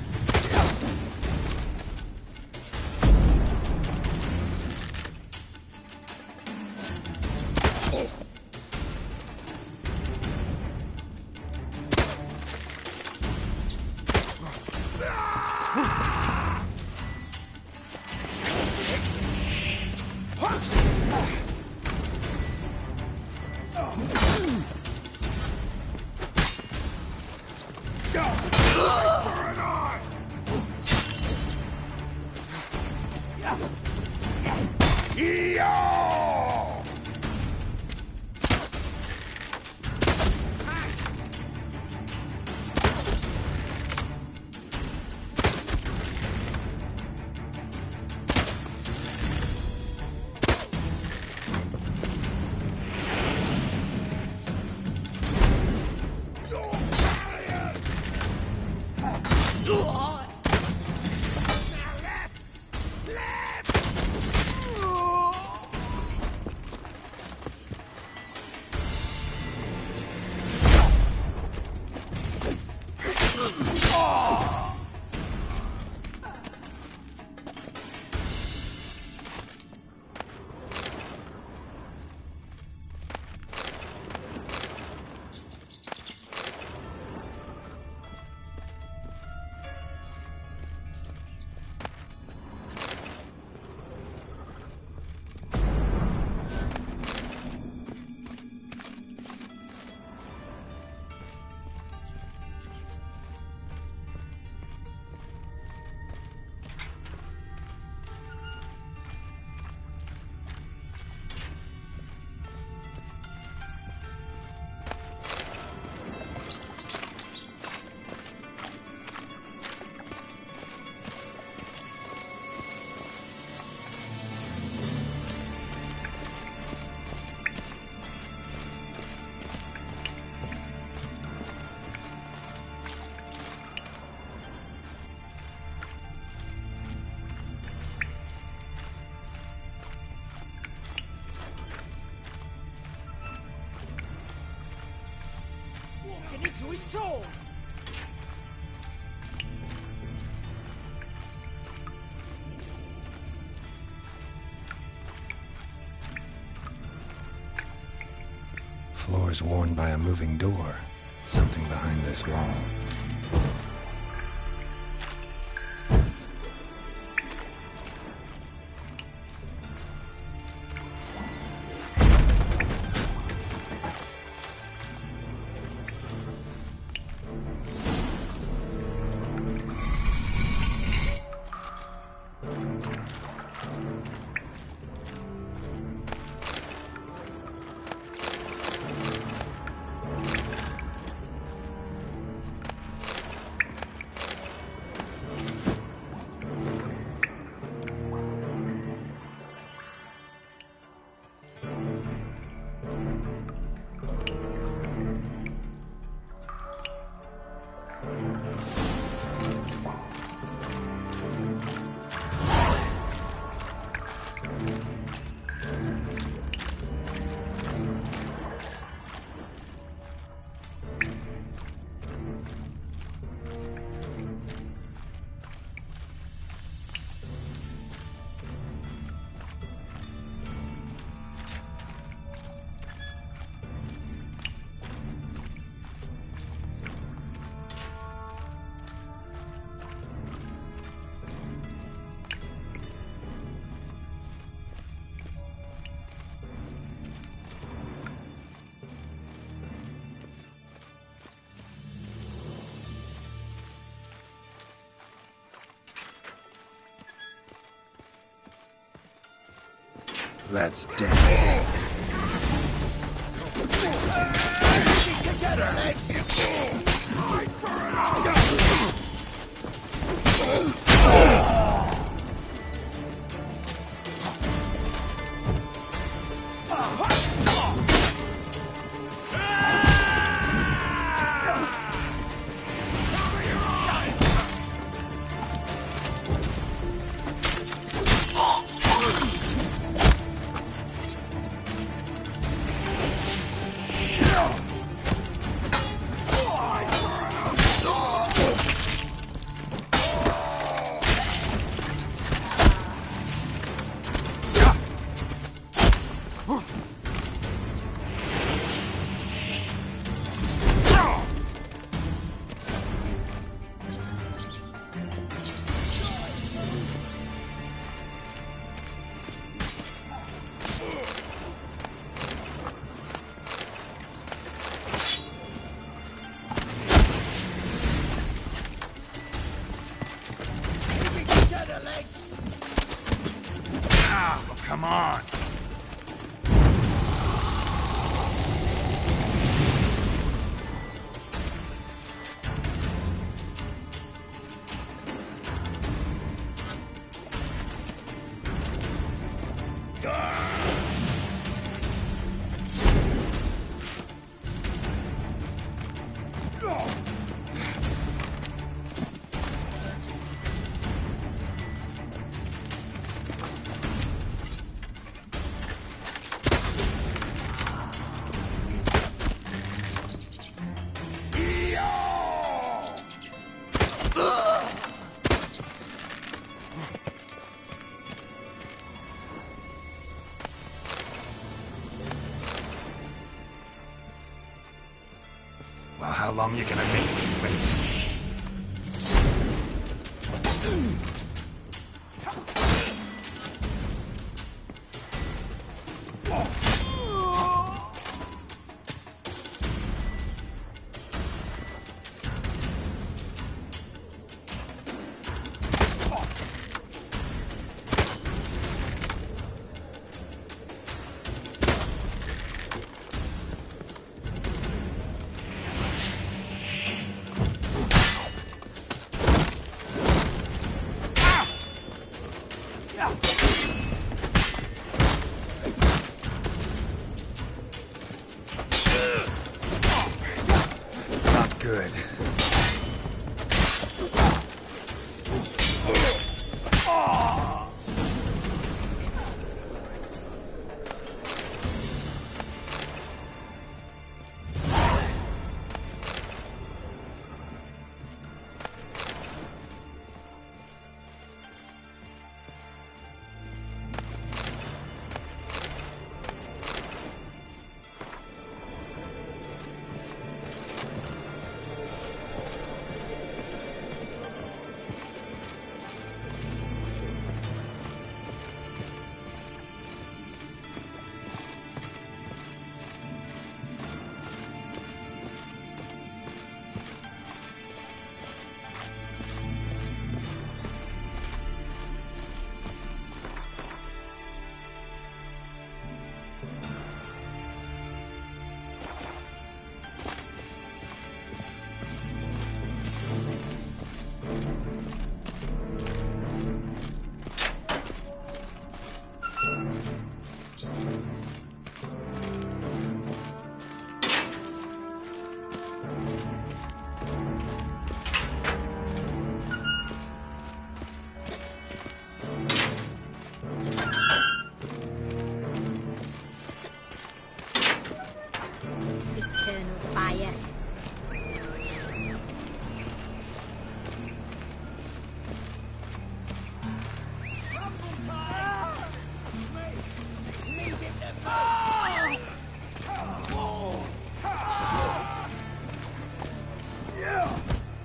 to his sword! Floor's worn by a moving door. Something behind this wall. Let's dance. Together, legs! Come on. Well, how long you gonna make me wait? Not good.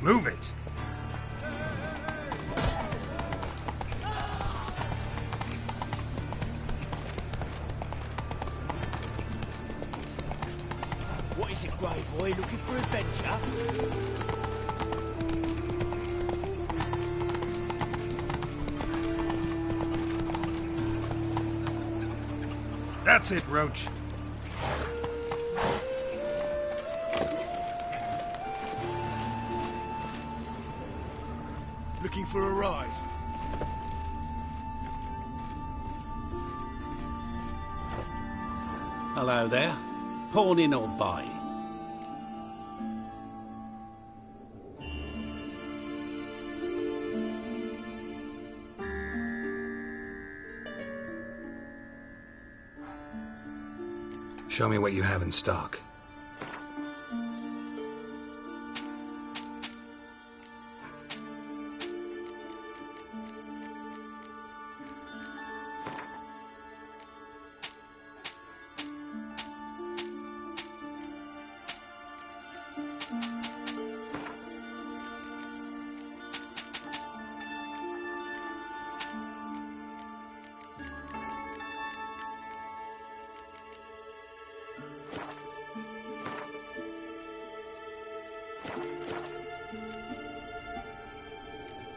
Move it. What is it, Grey Boy? Looking for adventure? That's it, Roach. Looking for a rise? Hello there. Pawning or buying? Show me what you have in stock.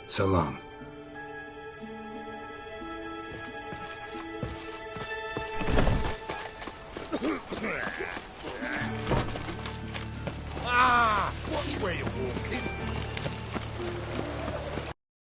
So long. Ah! Watch where you're walking.